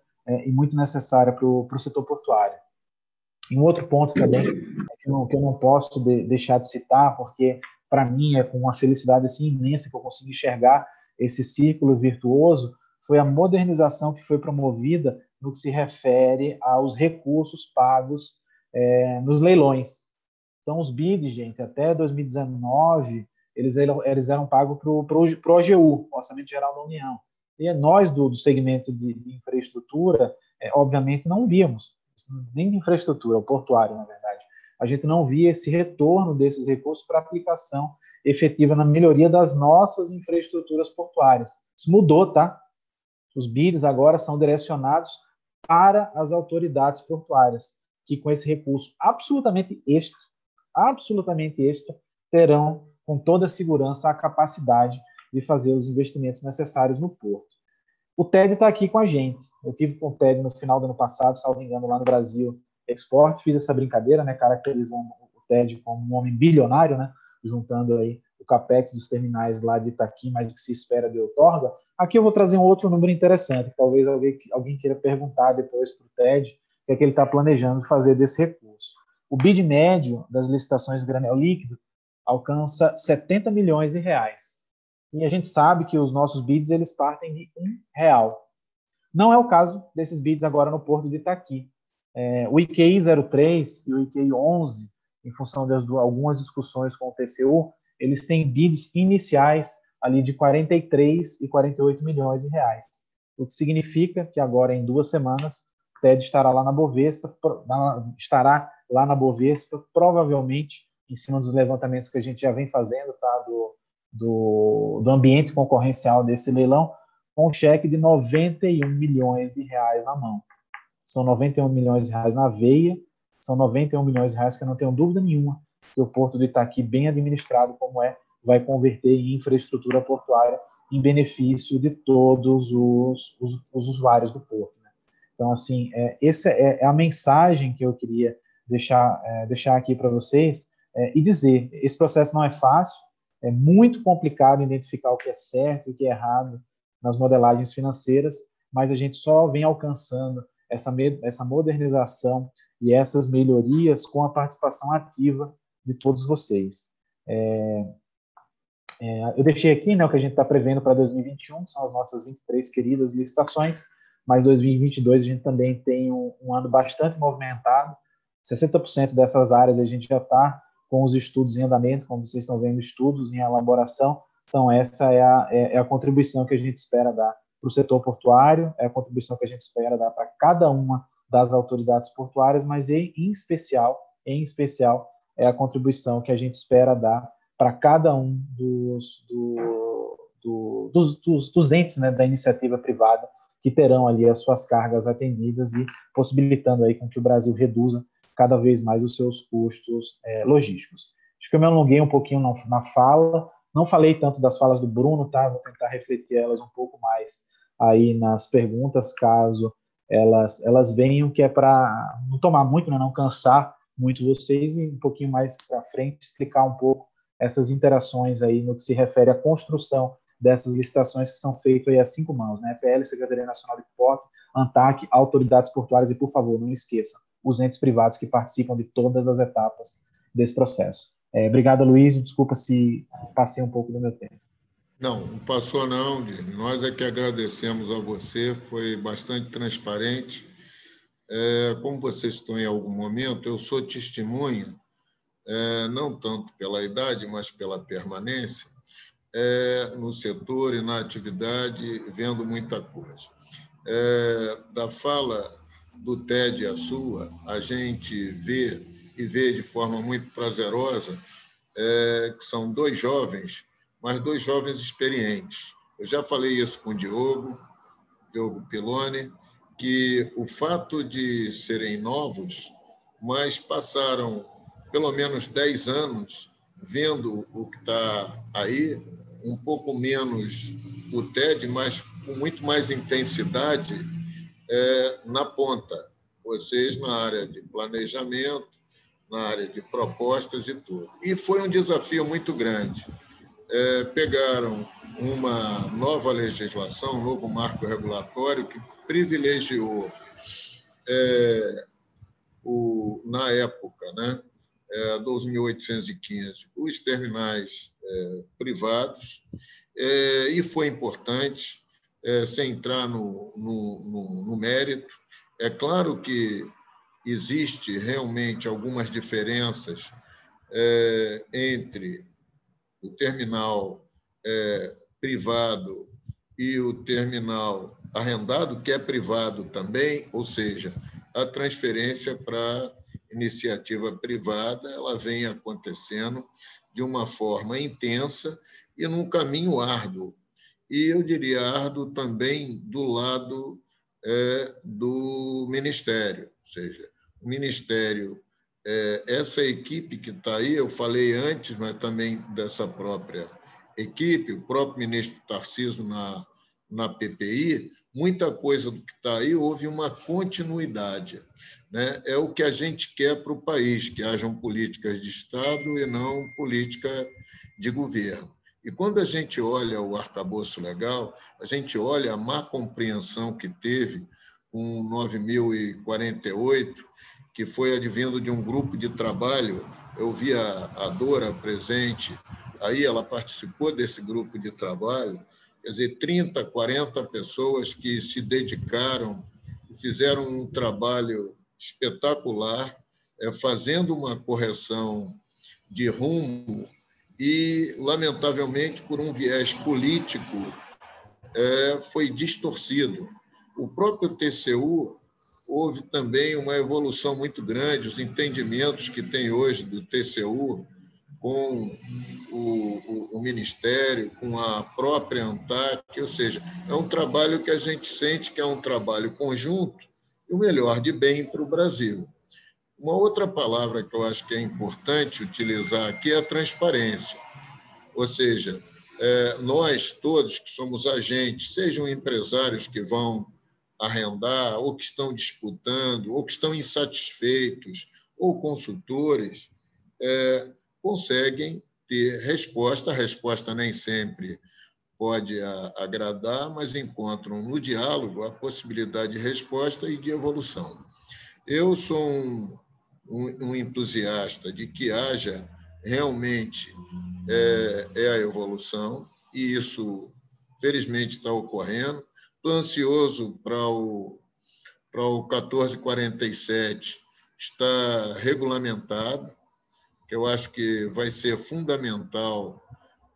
[SPEAKER 5] e muito necessária para o setor portuário. E um outro ponto também que eu não posso deixar de citar, porque para mim é com uma felicidade assim, imensa que eu consigo enxergar esse círculo virtuoso, foi a modernização que foi promovida no que se refere aos recursos pagos nos leilões. Então, os BIDs, gente, até 2019, eles eram pagos para o OGU, Orçamento Geral da União. E nós, do segmento de infraestrutura, obviamente não víamos, nem de infraestrutura, o portuário, na verdade. A gente não via esse retorno desses recursos para aplicação efetiva na melhoria das nossas infraestruturas portuárias. Isso mudou, tá? Os BIDs agora são direcionados para as autoridades portuárias, que com esse recurso absolutamente extra, terão com toda a segurança a capacidade de fazer os investimentos necessários no porto. O TED está aqui com a gente. Eu tive com o TED no final do ano passado, salvo engano, lá no Brasil Export, fiz essa brincadeira, né, caracterizando o TED como um homem bilionário, né, juntando aí o capex dos terminais lá de Itaqui, mais do que se espera de outorga. Aqui eu vou trazer um outro número interessante, que talvez alguém queira perguntar depois para o TED, o que é que ele está planejando fazer desse recurso. O bid médio das licitações de granel líquido alcança 70 milhões de reais. E a gente sabe que os nossos bids eles partem de R$1. Não é o caso desses bids agora no Porto de Itaqui. O IQI 03 e o IQI 11, em função de algumas discussões com o TCU, eles têm bids iniciais ali de 43 e 48 milhões de reais, o que significa que agora, em 2 semanas, o TED estará lá na Bovespa, provavelmente, em cima dos levantamentos que a gente já vem fazendo, tá, do ambiente concorrencial desse leilão, com um cheque de 91 milhões de reais na mão. São 91 milhões de reais na veia, são 91 milhões de reais que eu não tenho dúvida nenhuma que o Porto do Itaqui, bem administrado como é, vai converter em infraestrutura portuária em benefício de todos os usuários do Porto, né? Então, assim, essa é a mensagem que eu queria deixar aqui para vocês, e dizer, esse processo não é fácil, é muito complicado identificar o que é certo e o que é errado nas modelagens financeiras, mas a gente só vem alcançando essa modernização e essas melhorias com a participação ativa de todos vocês. Eu deixei aqui, né, o que a gente está prevendo para 2021, que são as nossas 23 queridas licitações, mas 2022 a gente também tem um ano bastante movimentado. 60% dessas áreas a gente já está com os estudos em andamento, como vocês estão vendo, estudos em elaboração. Então, essa é a contribuição que a gente espera dar para o setor portuário, é a contribuição que a gente espera dar para cada uma das autoridades portuárias, mas em especial, é a contribuição que a gente espera dar para cada um dos entes, né, da iniciativa privada, que terão ali as suas cargas atendidas e possibilitando aí com que o Brasil reduza cada vez mais os seus custos logísticos. Acho que eu me alonguei um pouquinho na fala, não falei tanto das falas do Bruno, tá? Vou tentar refletir elas um pouco mais aí nas perguntas, caso elas venham, que é para não tomar muito, né, não cansar muito vocês, e um pouquinho mais para frente explicar um pouco essas interações aí no que se refere à construção dessas licitações que são feitas aí a 5 mãos, né? FL, Secretaria Nacional de Portos, ANTAC, autoridades portuárias e, por favor, não esqueçam, os entes privados que participam de todas as etapas desse processo. Obrigado, Luiz. Desculpa se passei um pouco do meu tempo.
[SPEAKER 2] Não passou não, nós é que agradecemos a você, foi bastante transparente. Como vocês estão em algum momento, eu sou testemunha, não tanto pela idade, mas pela permanência, no setor e na atividade, vendo muita coisa. Da fala do TED à sua, a gente vê de forma muito prazerosa que são 2 jovens, mas 2 jovens experientes. Eu já falei isso com o Diogo Piloni, que o fato de serem novos, mas passaram pelo menos 10 anos vendo o que está aí, um pouco menos o TED, mas com muito mais intensidade na ponta, vocês na área de planejamento, na área de propostas e tudo. E foi um desafio muito grande. Pegaram uma nova legislação, um novo marco regulatório que privilegiou, na época, né, 2.815, os terminais privados, e foi importante, sem entrar no mérito. É claro que existe realmente algumas diferenças entre o terminal privado e o terminal arrendado, que é privado também, ou seja, a transferência para iniciativa privada ela vem acontecendo de uma forma intensa e num caminho árduo. E eu diria árduo também do lado do Ministério, ou seja, o Ministério, essa equipe que está aí, eu falei antes, mas também dessa própria equipe, o próprio ministro Tarcísio na PPI, muita coisa do que está aí houve uma continuidade, né? É o que a gente quer para o país, que hajam políticas de Estado e não política de governo. E quando a gente olha o arcabouço legal, a gente olha a má compreensão que teve com 9.048, que foi advindo de um grupo de trabalho. Eu vi a Dora presente, aí ela participou desse grupo de trabalho, quer dizer, 30, 40 pessoas que se dedicaram e fizeram um trabalho espetacular, fazendo uma correção de rumo e, lamentavelmente, por um viés político, foi distorcido. O próprio TCU, houve também uma evolução muito grande, os entendimentos que tem hoje do TCU com o Ministério, com a própria ANTAC, ou seja, é um trabalho que a gente sente que é um trabalho conjunto e o melhor de bem para o Brasil. Uma outra palavra que eu acho que é importante utilizar aqui é a transparência, ou seja, nós todos que somos agentes, sejam empresários que vão arrendar, ou que estão disputando, ou que estão insatisfeitos, ou consultores, conseguem ter resposta. A resposta nem sempre pode agradar, mas encontram no diálogo a possibilidade de resposta e de evolução. Eu sou um entusiasta de que haja realmente a evolução, e isso, felizmente, está ocorrendo. Estou ansioso para o 1447 estar regulamentado, que eu acho que vai ser fundamental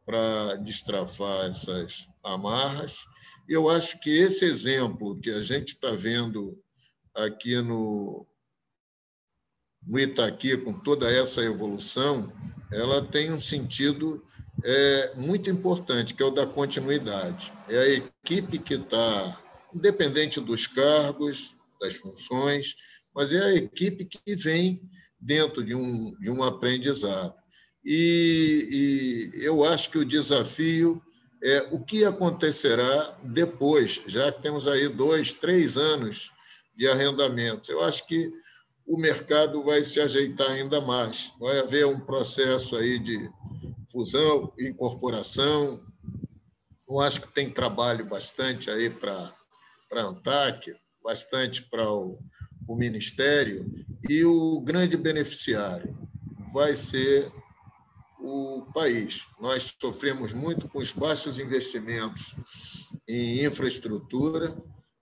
[SPEAKER 2] para destravar essas amarras. E eu acho que esse exemplo que a gente está vendo aqui no Itaqui, com toda essa evolução, ela tem um sentido muito importante, que é o da continuidade. É a equipe que está, independente dos cargos, das funções, mas é a equipe que vem dentro de um aprendizado. E eu acho que o desafio é o que acontecerá depois, já que temos aí 2, 3 anos de arrendamentos. Eu acho que o mercado vai se ajeitar ainda mais. Vai haver um processo aí de fusão, incorporação. Eu acho que tem trabalho bastante aí para a ANTAC, bastante para o Ministério, e o grande beneficiário vai ser o país. Nós sofremos muito com os baixos investimentos em infraestrutura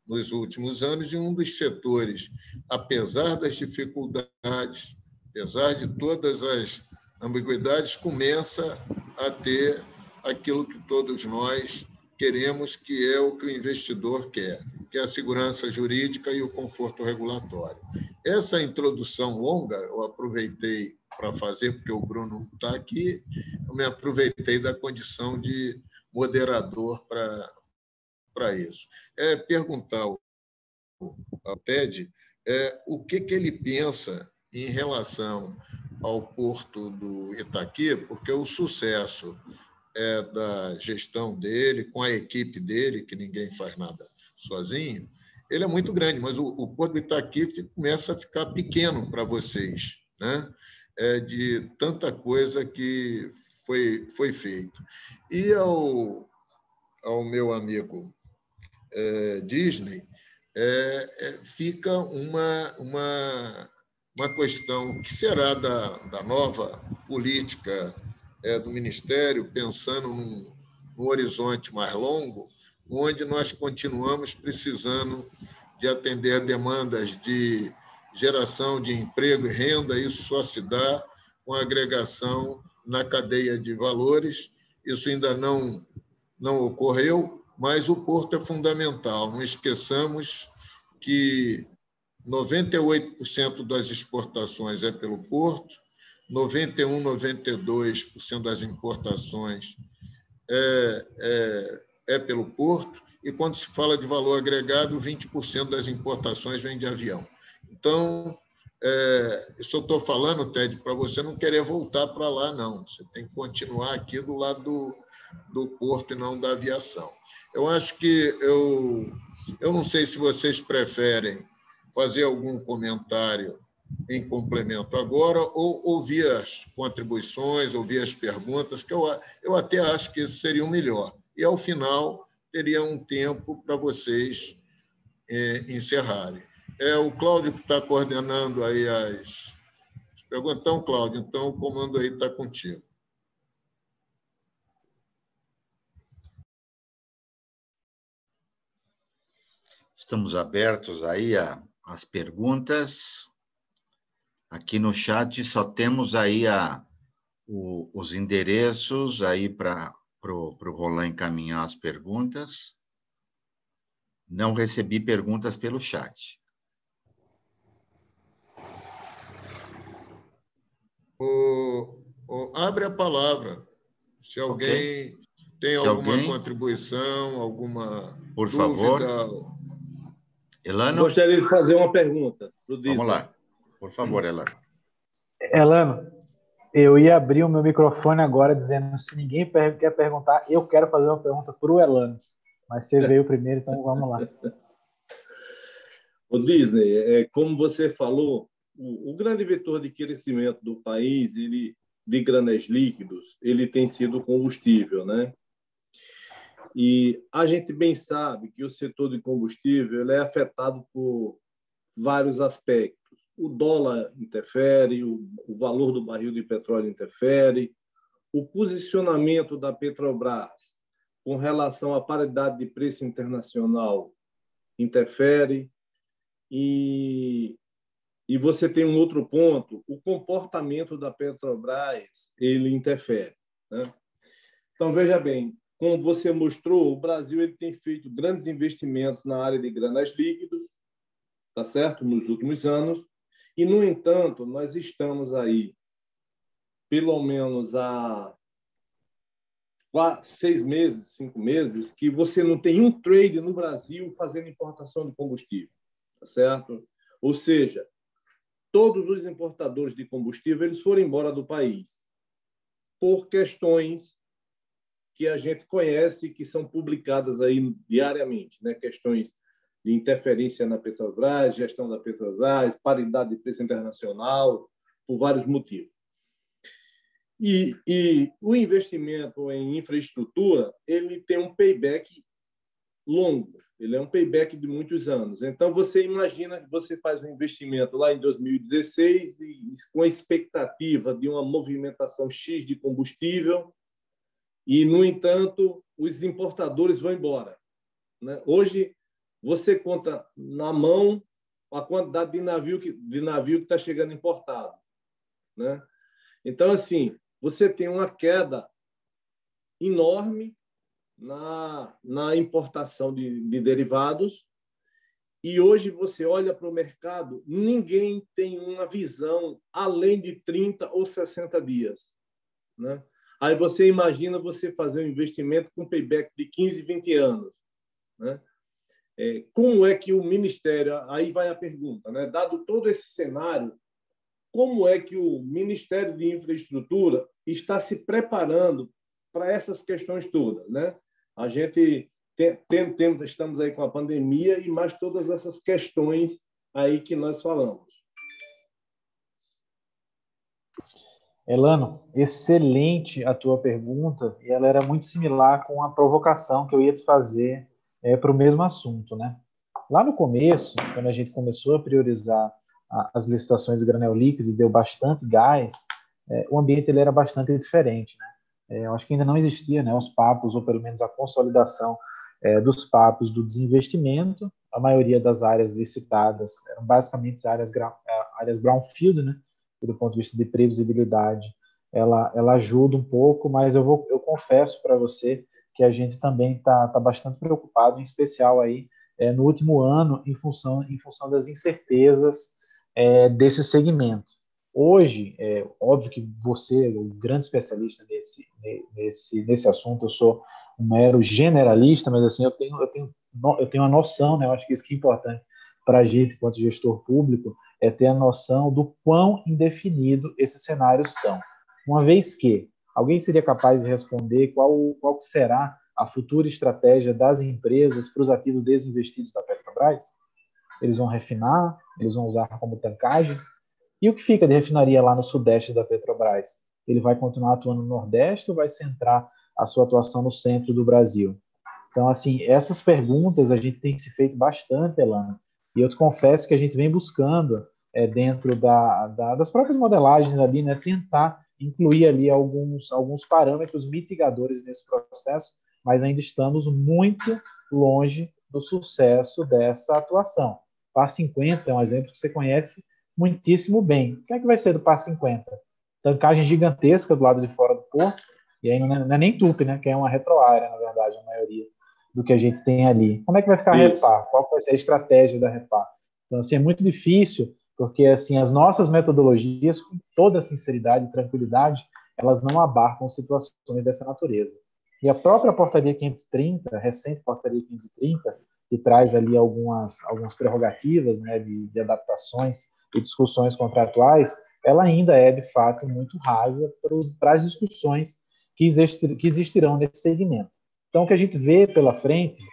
[SPEAKER 2] nos últimos anos, e um dos setores, apesar das dificuldades, apesar de todas as ambiguidades, começa a ter aquilo que todos nós queremos, que é o que o investidor quer, que é a segurança jurídica e o conforto regulatório. Essa introdução longa eu aproveitei para fazer, porque o Bruno não está aqui, eu me aproveitei da condição de moderador para isso. Perguntar ao TED o que ele pensa em relação ao porto do Itaqui, porque o sucesso da gestão dele, com a equipe dele, que ninguém faz nada sozinho, ele é muito grande, mas o porto do Itaqui começa a ficar pequeno para vocês, né? De tanta coisa que foi feito. E ao meu amigo Disney, fica uma questão: o que será da nova política do Ministério, pensando num horizonte mais longo, onde nós continuamos precisando de atender demandas de geração de emprego e renda. Isso só se dá com agregação na cadeia de valores. Isso ainda não ocorreu, mas o porto é fundamental. Não esqueçamos que 98% das exportações é pelo porto, 91%, 92% das importações é pelo porto, e quando se fala de valor agregado, 20% das importações vem de avião. Então, isso eu estou falando, Ted, para você não querer voltar para lá, não. Você tem que continuar aqui do lado do porto e não da aviação. Eu acho que eu não sei se vocês preferem fazer algum comentário em complemento agora ou ouvir as contribuições, ouvir as perguntas, que eu até acho que isso seria o melhor. E, ao final, teria um tempo para vocês encerrarem. O Cláudio que está coordenando aí as perguntas. Então, Cláudio, então o comando aí está contigo.
[SPEAKER 6] Estamos abertos aí às perguntas. Aqui no chat só temos aí a os endereços aí para o Roland encaminhar as perguntas. Não recebi perguntas pelo chat.
[SPEAKER 2] Abre a palavra. Se alguém tem alguma contribuição, alguma
[SPEAKER 6] por
[SPEAKER 2] dúvida.
[SPEAKER 6] Favor. Elano?
[SPEAKER 4] Gostaria de fazer uma pergunta para o Disney.
[SPEAKER 6] Vamos lá. Por favor, Elano.
[SPEAKER 5] Elano, eu ia abrir o meu microfone agora dizendo, se ninguém quer perguntar, eu quero fazer uma pergunta para o Elano. Mas você veio primeiro, então vamos lá.
[SPEAKER 4] O Disney, como você falou, o grande vetor de crescimento do país, de granéis líquidos, ele tem sido o combustível, né? E a gente bem sabe que o setor de combustível ele é afetado por vários aspectos. O dólar interfere, o valor do barril de petróleo interfere, o posicionamento da Petrobras com relação à paridade de preço internacional interfere, e você tem um outro ponto, o comportamento da Petrobras, ele interfere, né? Então, veja bem, como você mostrou, o Brasil ele tem feito grandes investimentos na área de granéis líquidos, tá certo? Nos últimos anos, e, no entanto, nós estamos aí, pelo menos há 6 meses, 5 meses, que você não tem um trade no Brasil fazendo importação de combustível, tá certo? Ou seja, todos os importadores de combustível eles foram embora do país por questões que a gente conhece, que são publicadas aí diariamente, né? Questões de interferência na Petrobras, gestão da Petrobras, paridade de preço internacional, por vários motivos. E o investimento em infraestrutura ele tem um payback longo, ele é um payback de muitos anos. Então, você imagina que você faz um investimento lá em 2016 e com a expectativa de uma movimentação X de combustível e, no entanto, os importadores vão embora, né? Hoje, você conta na mão a quantidade de navio que está chegando importado, né? Então, assim, você tem uma queda enorme na importação de derivados, e hoje você olha para o mercado, ninguém tem uma visão além de 30 ou 60 dias, né? Aí você imagina você fazer um investimento com payback de 15, 20 anos, né? Como é que o Ministério... Aí vai a pergunta, né? Dado todo esse cenário, como é que o Ministério de Infraestrutura está se preparando para essas questões todas, né? A gente estamos aí com a pandemia e mais todas essas questões aí que nós falamos.
[SPEAKER 5] Elano, excelente a tua pergunta, e ela era muito similar com a provocação que eu ia te fazer para o mesmo assunto, né? Lá no começo, quando a gente começou a priorizar as licitações de granel líquido e deu bastante gás, o ambiente ele era bastante diferente, né? Eu acho que ainda não existia, né, os papos, ou pelo menos a consolidação dos papos do desinvestimento. A maioria das áreas licitadas eram basicamente áreas brownfield, né? E do ponto de vista de previsibilidade, ela ajuda um pouco, mas eu confesso para você que a gente também está bastante preocupado, em especial aí no último ano, em função das incertezas desse segmento. Hoje, óbvio que você é um grande especialista nesse assunto, eu sou um mero generalista, mas assim, eu tenho uma noção, né? Eu acho que isso que é importante para a gente, enquanto gestor público, é ter a noção do quão indefinido esses cenários estão. Uma vez que alguém seria capaz de responder qual será a futura estratégia das empresas para os ativos desinvestidos da Petrobras? Eles vão refinar? Eles vão usar como tancagem? E o que fica de refinaria lá no sudeste da Petrobras? Ele vai continuar atuando no Nordeste ou vai centrar a sua atuação no centro do Brasil? Então, assim, essas perguntas a gente tem se feito bastante, Elana. E eu te confesso que a gente vem buscando, dentro das próprias modelagens ali, né, tentar incluir ali alguns parâmetros mitigadores nesse processo, mas ainda estamos muito longe do sucesso dessa atuação. PAR 50 é um exemplo que você conhece muitíssimo bem. O que é que vai ser do PAR 50? tancagem gigantesca do lado de fora do porto, e aí não é nem tupi, né, que é uma retroárea, na verdade, a maioria do que a gente tem ali. Como é que vai ficar a Repar? Qual vai ser a estratégia da Repar? Então, assim, é muito difícil, porque assim, as nossas metodologias, com toda sinceridade e tranquilidade, elas não abarcam situações dessa natureza. E a própria portaria 530, a recente portaria 530, que traz ali algumas prerrogativas, né, de adaptações e discussões contratuais, ela ainda é, de fato, muito rasa para as discussões que existirão nesse segmento. Então, o que a gente vê pela frente,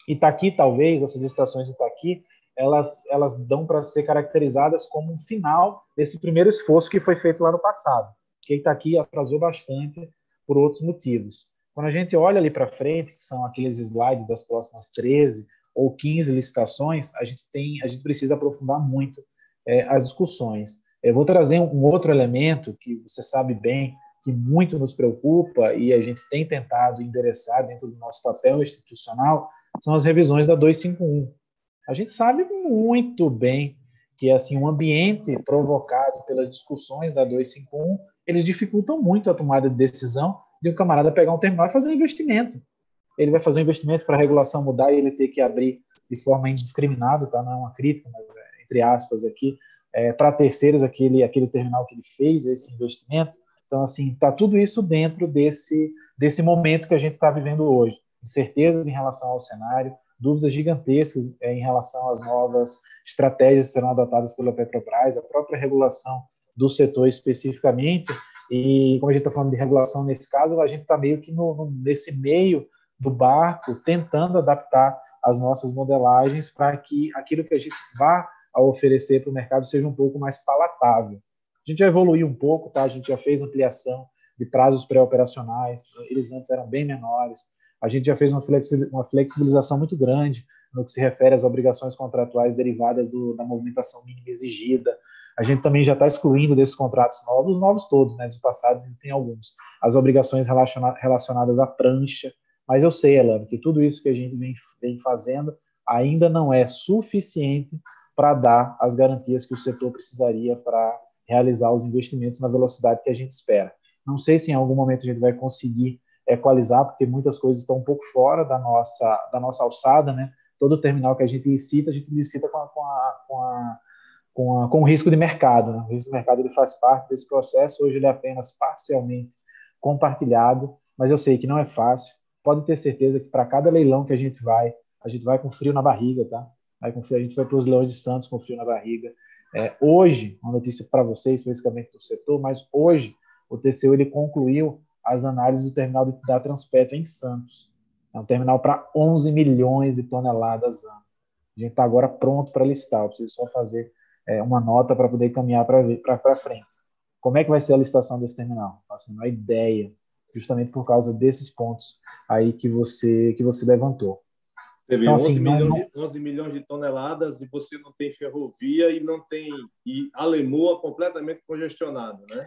[SPEAKER 5] Itaqui, talvez, essas licitações de Itaqui, elas dão para ser caracterizadas como um final desse primeiro esforço que foi feito lá no passado, que Itaqui atrasou bastante por outros motivos. Quando a gente olha ali para frente, que são aqueles slides das próximas 13 ou 15 licitações, a gente precisa aprofundar muito as discussões. Eu vou trazer um outro elemento que você sabe bem, que muito nos preocupa e a gente tem tentado endereçar dentro do nosso papel institucional, são as revisões da 251. A gente sabe muito bem que assim, um ambiente provocado pelas discussões da 251, eles dificultam muito a tomada de decisão de um camarada pegar um terminal e fazer um investimento. Ele vai fazer um investimento para a regulação mudar e ele ter que abrir de forma indiscriminada, tá? Não é uma crítica, mas entre aspas aqui, para terceiros aquele terminal que ele fez, esse investimento. Então, assim, está tudo isso dentro desse momento que a gente está vivendo hoje. Incertezas em relação ao cenário, dúvidas gigantescas em relação às novas estratégias que serão adotadas pela Petrobras, a própria regulação do setor especificamente. E como a gente está falando de regulação nesse caso, a gente está meio que nesse meio do barco, tentando adaptar as nossas modelagens para que aquilo que a gente vá a oferecer para o mercado seja um pouco mais palatável. A gente já evoluiu um pouco, tá? A gente já fez ampliação de prazos pré-operacionais, eles antes eram bem menores. A gente já fez uma flexibilização muito grande no que se refere às obrigações contratuais derivadas da movimentação mínima exigida. A gente também já está excluindo desses contratos novos, os novos todos, né? Dos passados tem alguns, as obrigações relacionadas à prancha. Mas eu sei, Elano, que tudo isso que a gente vem fazendo ainda não é suficiente para dar as garantias que o setor precisaria para realizar os investimentos na velocidade que a gente espera. Não sei se em algum momento a gente vai conseguir equalizar, porque muitas coisas estão um pouco fora da nossa alçada, né? Todo terminal que a gente licita com o risco de mercado, né? O risco de mercado ele faz parte desse processo, hoje ele é apenas parcialmente compartilhado, mas eu sei que não é fácil. Pode ter certeza que para cada leilão que a gente vai com frio na barriga, tá? A gente vai para os Leões de Santos com frio na barriga. Hoje, uma notícia para vocês, especificamente do setor, mas hoje o TCU ele concluiu as análises do terminal da Transpetro em Santos. É um terminal para 11 milhões de toneladas ano. A gente está agora pronto para listar. Eu preciso só fazer uma nota para poder caminhar para frente. Como é que vai ser a licitação desse terminal? Não faço a menor ideia, justamente por causa desses pontos aí que você levantou.
[SPEAKER 4] Você vê, então, 11 milhões de toneladas e você não tem ferrovia e a Lemoa completamente congestionado, né?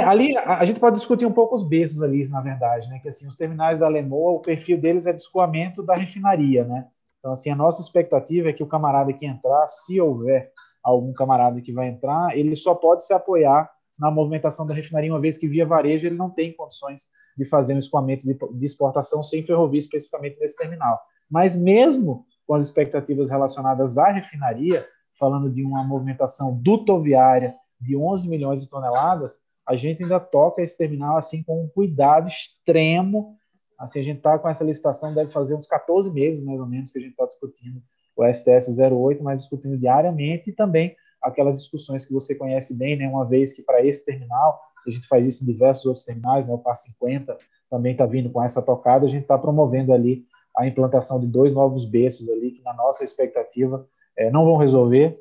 [SPEAKER 5] Ali a gente pode discutir um pouco os berços ali, na verdade, né? Que assim, os terminais da Lemoa, o perfil deles é de escoamento da refinaria, né? Então, assim, a nossa expectativa é que o camarada que entrar, se houver algum camarada que vai entrar, ele só pode se apoiar na movimentação da refinaria, uma vez que via varejo ele não tem condições de fazer um escoamento de exportação sem ferrovia, especificamente nesse terminal. Mas mesmo com as expectativas relacionadas à refinaria, falando de uma movimentação dutoviária de 11 milhões de toneladas, a gente ainda toca esse terminal assim com um cuidado extremo. Assim, a gente está com essa licitação, deve fazer uns 14 meses, mais ou menos, que a gente está discutindo o STS 08, mas discutindo diariamente, e também aquelas discussões que você conhece bem, né? Uma vez que para esse terminal, a gente faz isso em diversos outros terminais, né? O PAR 50 também está vindo com essa tocada, a gente está promovendo ali a implantação de 2 novos berços ali, que na nossa expectativa não vão resolver,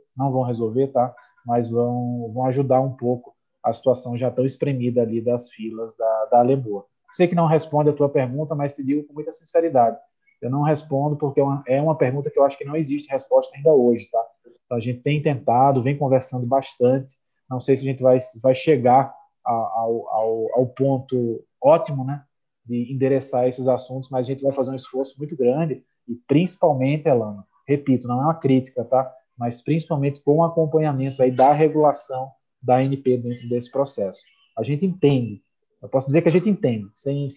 [SPEAKER 5] tá? Mas vão ajudar um pouco a situação já tão espremida ali das filas da Lemoa. Sei que não responde a tua pergunta, mas te digo com muita sinceridade. Eu não respondo porque é uma pergunta que eu acho que não existe resposta ainda hoje, tá? Então, a gente tem tentado, vem conversando bastante. Não sei se a gente vai chegar ao ponto ótimo, né, de endereçar esses assuntos, mas a gente vai fazer um esforço muito grande e principalmente, Elano, repito, não é uma crítica, tá? Mas principalmente com o acompanhamento aí da regulação da ANP dentro desse processo. A gente entende. Eu posso dizer que a gente entende, sem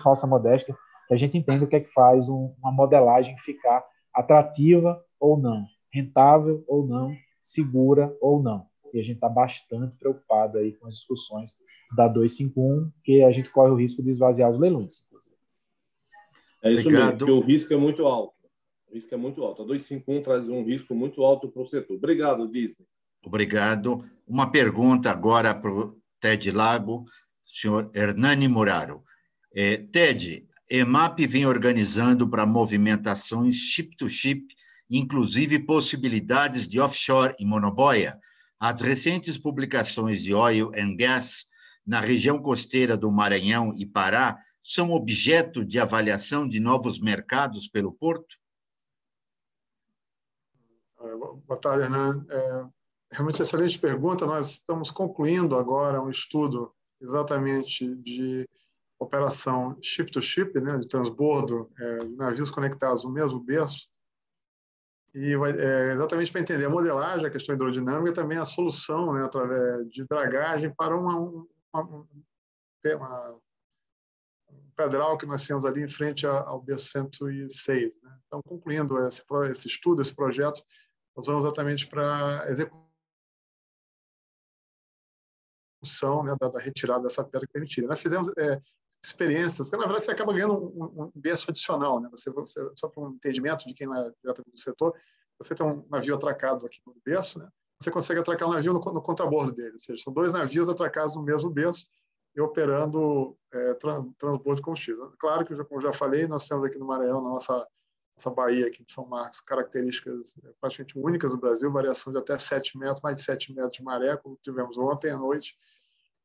[SPEAKER 5] falsa modéstia, que a gente entende o que é que faz uma modelagem ficar atrativa ou não, rentável ou não, segura ou não. E a gente está bastante preocupado aí com as discussões da 251, que a gente corre o risco de esvaziar os leilões.
[SPEAKER 4] É isso
[SPEAKER 6] Obrigado.
[SPEAKER 4] mesmo, porque o risco é muito alto. O risco é muito alto. A 251 traz um risco muito alto para o setor. Obrigado, Disney.
[SPEAKER 6] Obrigado. Uma pergunta agora para o Ted Lago, senhor Hernani Muraro. Ted, EMAP vem organizando para movimentações ship-to-ship, inclusive possibilidades de offshore e monoboia. As recentes publicações de Oil and Gas na região costeira do Maranhão e Pará são objeto de avaliação de novos mercados pelo Porto?
[SPEAKER 3] Boa tarde, Hernani. Realmente excelente pergunta. Nós estamos concluindo agora um estudo exatamente de operação ship-to-ship, né, de transbordo, navios conectados no mesmo berço, e exatamente para entender a modelagem, a questão hidrodinâmica e também a solução, né, através de dragagem para um pedral que nós temos ali em frente ao B106. Né? Então, concluindo esse estudo, esse projeto, nós vamos exatamente para a execução, né, da retirada dessa pedra permitida. Nós fizemos experiências, porque, na verdade, você acaba ganhando um berço adicional. Né? Você, só para um entendimento de quem não é diretamente do setor, você tem um navio atracado aqui no berço, né? Você consegue atracar o navio no contrabordo dele, ou seja, são dois navios atracados no mesmo berço e operando transbordo de combustível. Claro que, como já falei, nós temos aqui no Maranhão, na nossa baía aqui de São Marcos, características praticamente únicas do Brasil, variação de até 7 metros, mais de 7 metros de maré, como tivemos ontem à noite.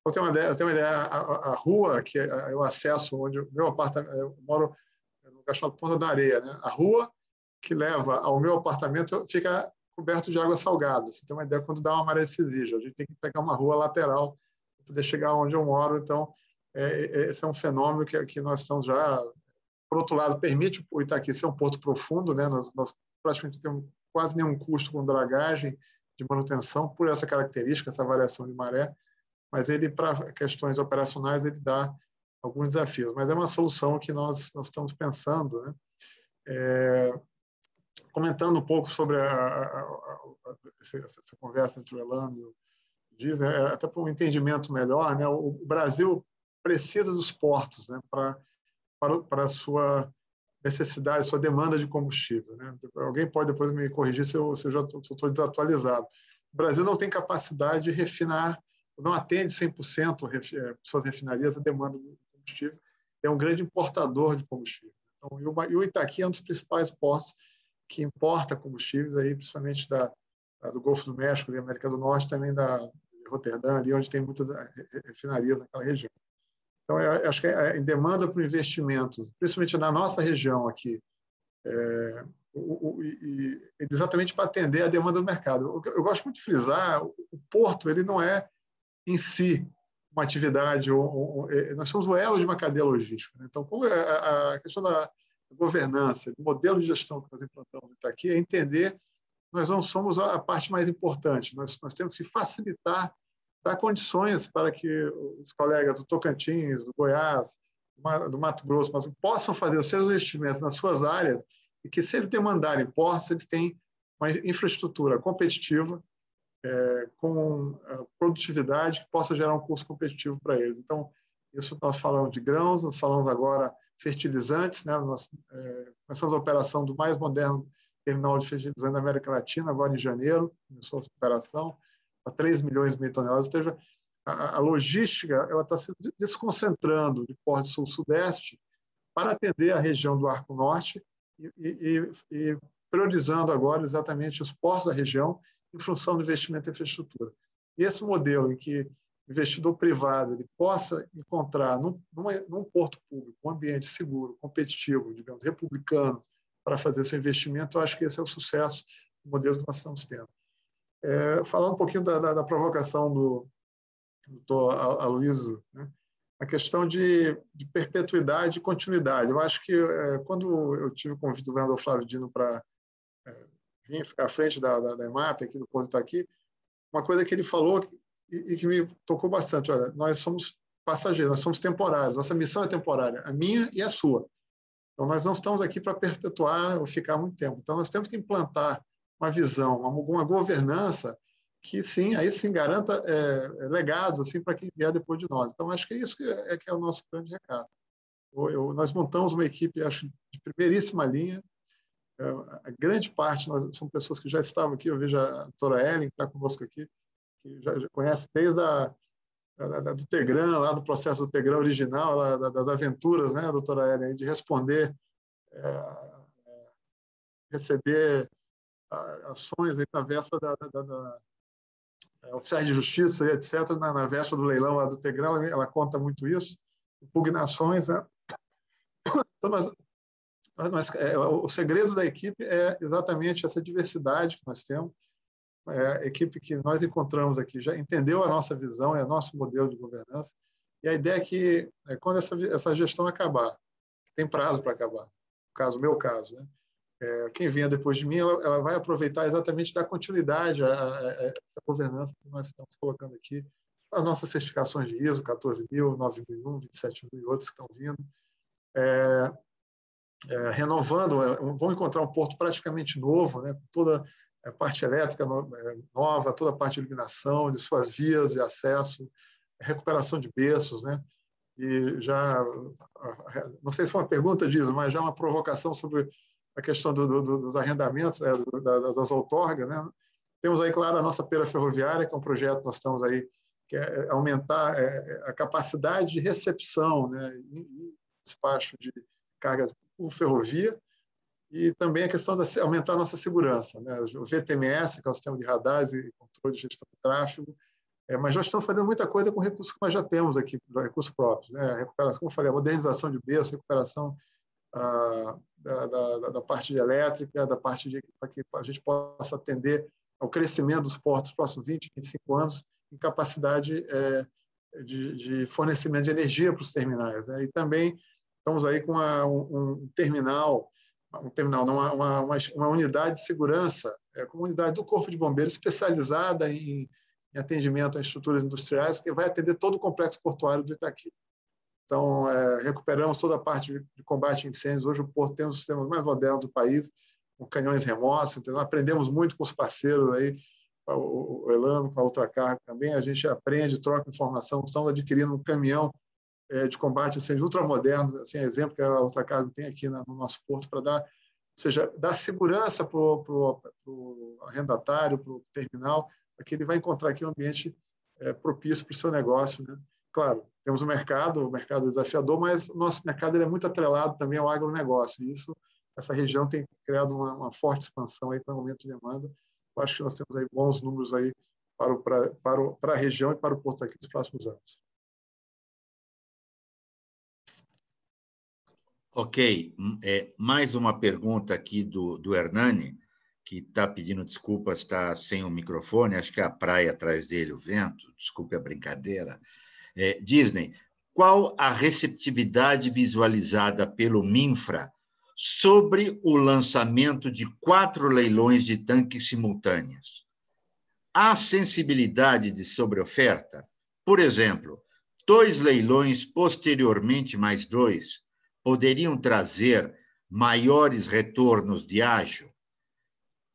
[SPEAKER 3] Você tem uma ideia, a rua, que é o acesso onde o meu apartamento, eu moro no lugar chamado Ponta da Areia, né? A rua que leva ao meu apartamento fica coberto de água salgada. Você tem uma ideia quando dá uma maré exige. A gente tem que pegar uma rua lateral para poder chegar onde eu moro. Então, esse é um fenômeno que nós estamos já... Por outro lado, permite o Itaqui ser um porto profundo, né? Nós praticamente não temos quase nenhum custo com dragagem de manutenção por essa característica, essa variação de maré, mas ele, para questões operacionais, ele dá alguns desafios. Mas é uma solução que nós estamos pensando, né? Comentando um pouco sobre essa conversa entre o Elano e o Disney, até para um entendimento melhor, né? O Brasil precisa dos portos, né? Para a sua necessidade, sua demanda de combustível. Né? Alguém pode depois me corrigir se eu estou desatualizado. O Brasil não tem capacidade de refinar, não atende 100% suas refinarias a demanda de combustível, é um grande importador de combustível. Então, e o Itaqui é um dos principais portos que importa combustíveis, aí, principalmente do Golfo do México, da América do Norte, também da Roterdã, ali onde tem muitas refinarias naquela região. Então, eu acho que em demanda por investimentos, principalmente na nossa região aqui, exatamente para atender a demanda do mercado. Eu gosto muito de frisar, o porto ele não é em si uma atividade, nós somos o elo de uma cadeia logística. Né? Então, como a questão da governança, do modelo de gestão que nós implantamos aqui, é entender que nós não somos a parte mais importante, nós temos que facilitar, dar condições para que os colegas do Tocantins, do Goiás, do Mato Grosso, possam fazer os seus investimentos nas suas áreas e que, se eles demandarem portos, eles têm uma infraestrutura competitiva, com produtividade, que possa gerar um custo competitivo para eles. Então, isso nós falamos de grãos, nós falamos agora fertilizantes, né? Nós começamos a operação do mais moderno terminal de fertilizantes da América Latina, agora em janeiro, começou a operação, a 3 milhões e meio de toneladas, ou seja, a logística ela está se desconcentrando de Porto Sul-Sudeste para atender a região do Arco Norte e priorizando agora exatamente os portos da região em função do investimento em infraestrutura. E esse modelo em que o investidor privado ele possa encontrar num porto público um ambiente seguro, competitivo, digamos, republicano, para fazer seu investimento, eu acho que esse é o sucesso do modelo que nós estamos tendo. Falando um pouquinho da provocação do doutor Aloysio, né? A questão de perpetuidade e continuidade. Eu acho que quando eu tive o convite do governador Flávio Dino para vir ficar à frente da EMAP, aqui do Porto Itaqui, uma coisa que ele falou, e que me tocou bastante. Olha, nós somos passageiros, nós somos temporários, nossa missão é temporária, a minha e a sua. Então, nós não estamos aqui para perpetuar ou ficar muito tempo. Então, nós temos que implantar uma visão, uma governança que, sim, aí sim garanta legados assim, para quem vier depois de nós. Então, acho que é isso que é o nosso grande recado. Nós montamos uma equipe, acho, de primeiríssima linha. A grande parte são pessoas que já estavam aqui. Eu vejo a doutora Ellen, que está conosco aqui, que já conhece desde do Tegram, lá do processo do Tegram original, lá das aventuras, né, doutora Ellen, de responder, receber ações aí na véspera oficiais de justiça, etc., na véspera do leilão lá do Tegram, ela conta muito isso, impugnações, né? Então, o segredo da equipe é exatamente essa diversidade que nós temos. A equipe que nós encontramos aqui já entendeu a nossa visão, é nosso modelo de governança, e a ideia é que, quando essa gestão acabar, tem prazo para acabar, no meu caso, né? Quem vier depois de mim, ela vai aproveitar exatamente dar continuidade a essa governança que nós estamos colocando aqui, as nossas certificações de ISO, 14.000, 9.001, 27.000 e outros que estão vindo, renovando, vão encontrar um porto praticamente novo, né? Toda a parte elétrica nova, toda a parte de iluminação, de suas vias de acesso, recuperação de berços, né? E já, não sei se foi uma pergunta disso, mas já uma provocação sobre a questão dos arrendamentos, das outorgas, né? Temos aí, claro, a nossa Feira Ferroviária, que é um projeto que nós estamos aí, que é aumentar a capacidade de recepção, né, e despacho de cargas por ferrovia, e também a questão de aumentar a nossa segurança, né? O VTMS, que é o sistema de radares e controle de gestão de tráfego, mas nós estamos fazendo muita coisa com recursos que nós já temos aqui, recursos próprios, né? Recuperação, como eu falei, a modernização de berço, recuperação da parte de elétrica, da parte para que a gente possa atender ao crescimento dos portos nos próximos 20, 25 anos, em capacidade de fornecimento de energia para os terminais, né? E também estamos aí com um terminal, não, uma unidade de segurança, como unidade do Corpo de Bombeiros especializada em atendimento a estruturas industriais, que vai atender todo o complexo portuário do Itaqui. Então, recuperamos toda a parte de combate a incêndios. Hoje, o Porto tem um dos sistemas mais modernos do país, com canhões remotos. Então, aprendemos muito com os parceiros aí, o Elano, com a Ultracargo também. A gente aprende, troca informação. Estamos adquirindo um caminhão de combate a incêndio ultramoderno, assim, exemplo que a Ultracargo tem aqui no nosso porto, para dar segurança para o arrendatário, para o terminal, para que ele vai encontrar aqui um ambiente propício para o seu negócio, né? Claro, temos o mercado desafiador, mas o nosso mercado ele é muito atrelado também ao agronegócio. E essa região tem criado uma forte expansão aí para o aumento de demanda. Eu acho que nós temos aí bons números aí para a região e para o Porto aqui nos próximos anos.
[SPEAKER 6] Ok. Mais uma pergunta aqui do Hernani, que está pedindo desculpas, está sem o microfone, acho que é a praia atrás dele, o vento, desculpe a brincadeira. Disney, qual a receptividade visualizada pelo MINFRA sobre o lançamento de 4 leilões de tanques simultâneos? Há sensibilidade de sobreoferta? Por exemplo, 2 leilões, posteriormente mais 2, poderiam trazer maiores retornos de ágio?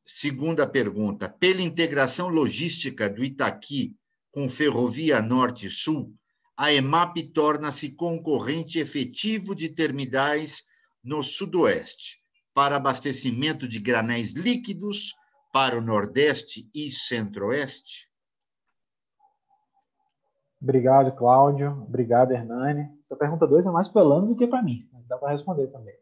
[SPEAKER 6] Segunda pergunta, pela integração logística do Itaqui com Ferrovia Norte e Sul, a EMAP torna-se concorrente efetivo de terminais no Sudoeste para abastecimento de granéis líquidos para o Nordeste e Centro-Oeste?
[SPEAKER 5] Obrigado, Cláudio. Obrigado, Hernani. Essa pergunta 2 é mais para o Elano do que para mim. Dá para responder também.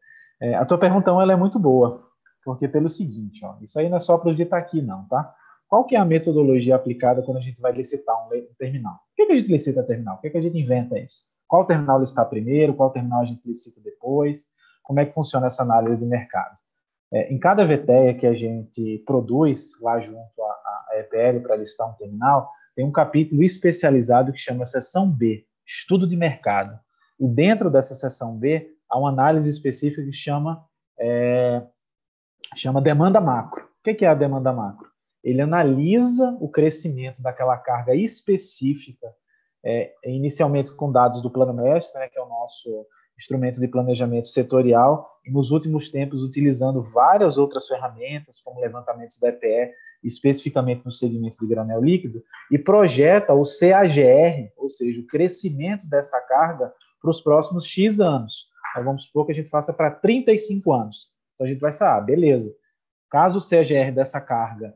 [SPEAKER 5] A tua pergunta 1 ela é muito boa, porque pelo seguinte, isso aí não é só para os de Itaqui, não, tá? Qual que é a metodologia aplicada quando a gente vai licitar um terminal? Por que a gente licita terminal? Por que a gente inventa isso? Qual terminal licitar primeiro? Qual terminal a gente licita depois? Como é que funciona essa análise de mercado? Em cada VTEA que a gente produz lá junto à EPL para licitar um terminal, tem um capítulo especializado que chama Seção B, Estudo de Mercado. E dentro dessa Seção B, há uma análise específica que chama demanda macro. O que é a demanda macro? ele analisa o crescimento daquela carga específica, inicialmente com dados do Plano Mestre, né, que é o nosso instrumento de planejamento setorial, e nos últimos tempos utilizando várias outras ferramentas, como levantamentos da EPE, especificamente no segmento de granel líquido, e projeta o CAGR, ou seja, o crescimento dessa carga para os próximos X anos. Então, vamos supor que a gente faça para 35 anos. Então, a gente vai saber, beleza, caso o CAGR dessa carga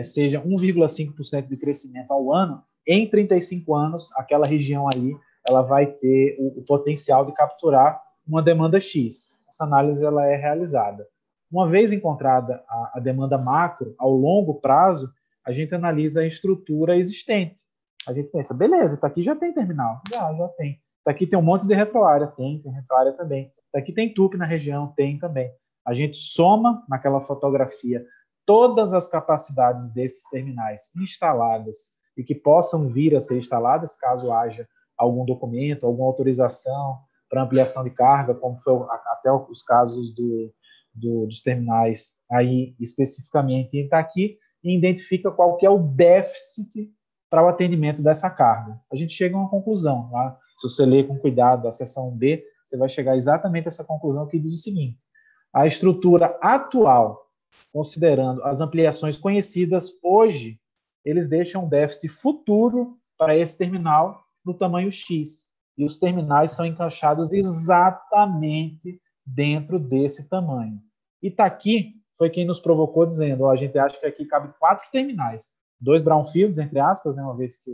[SPEAKER 5] seja 1,5% de crescimento ao ano, em 35 anos, aquela região ali ela vai ter o potencial de capturar uma demanda X. Essa análise ela é realizada. Uma vez encontrada a demanda macro, ao longo prazo, a gente analisa a estrutura existente. A gente pensa, beleza, tá aqui já tem terminal. Já tem. Tá aqui tem um monte de retroárea. Tem retroárea também. Tá aqui tem TUP na região. Tem também. A gente soma naquela fotografia todas as capacidades desses terminais instaladas e que possam vir a ser instaladas, caso haja algum documento, alguma autorização para ampliação de carga, como foi até os casos dos terminais aí especificamente em Itaqui, e identifica qual que é o déficit para o atendimento dessa carga. A gente chega a uma conclusão. Lá, se você ler com cuidado a seção B, você vai chegar exatamente a essa conclusão que diz o seguinte: a estrutura atual, considerando as ampliações conhecidas hoje, eles deixam um déficit futuro para esse terminal no tamanho X. E os terminais são encaixados exatamente dentro desse tamanho. Itaqui foi quem nos provocou dizendo, a gente acha que aqui cabe 4 terminais. 2 brownfields, entre aspas, né, uma vez que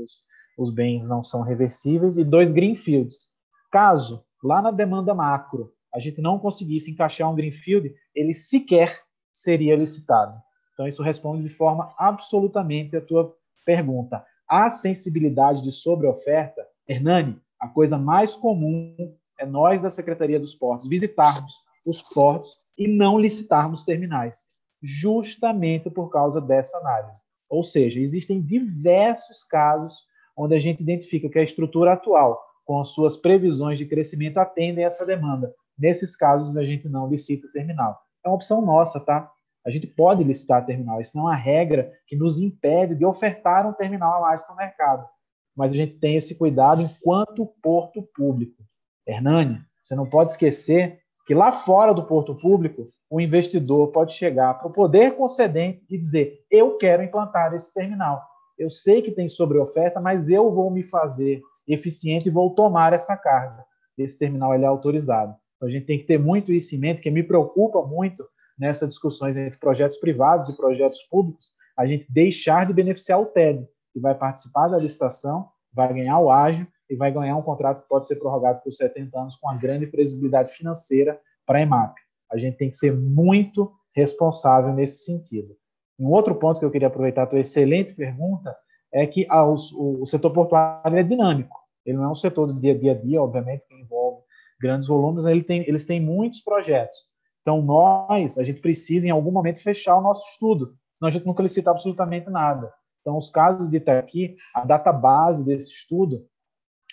[SPEAKER 5] os bens não são reversíveis, e 2 greenfields. Caso, lá na demanda macro, a gente não conseguisse encaixar um greenfield, ele sequer seria licitado. Então, isso responde de forma absolutamente a tua pergunta. A sensibilidade de sobreoferta, Hernani, a coisa mais comum é nós da Secretaria dos Portos visitarmos os portos e não licitarmos terminais, justamente por causa dessa análise. Ou seja, existem diversos casos onde a gente identifica que a estrutura atual, com as suas previsões de crescimento, atendem a essa demanda. Nesses casos, a gente não licita o terminal. É uma opção nossa, tá? A gente pode licitar terminal, isso não é uma regra que nos impede de ofertar um terminal a mais para o mercado. Mas a gente tem esse cuidado enquanto porto público. Hernani, você não pode esquecer que lá fora do porto público, o investidor pode chegar para o poder concedente e dizer: eu quero implantar esse terminal. Eu sei que tem sobreoferta, mas eu vou me fazer eficiente e vou tomar essa carga. Esse terminal ele é autorizado. Então a gente tem que ter muito isso em mente, que me preocupa muito nessas discussões entre projetos privados e projetos públicos, a gente deixar de beneficiar o TED, que vai participar da licitação, vai ganhar o ágio e vai ganhar um contrato que pode ser prorrogado por 70 anos com uma grande previsibilidade financeira para a EMAP. A gente tem que ser muito responsável nesse sentido. Um outro ponto que eu queria aproveitar a tua excelente pergunta é que o setor portuário é dinâmico. Ele não é um setor do dia a dia, obviamente, que envolve grandes volumes, eles têm muitos projetos. Então, a gente precisa, em algum momento, fechar o nosso estudo, senão a gente nunca licita absolutamente nada. Então, os casos de Itaqui, a data base desse estudo,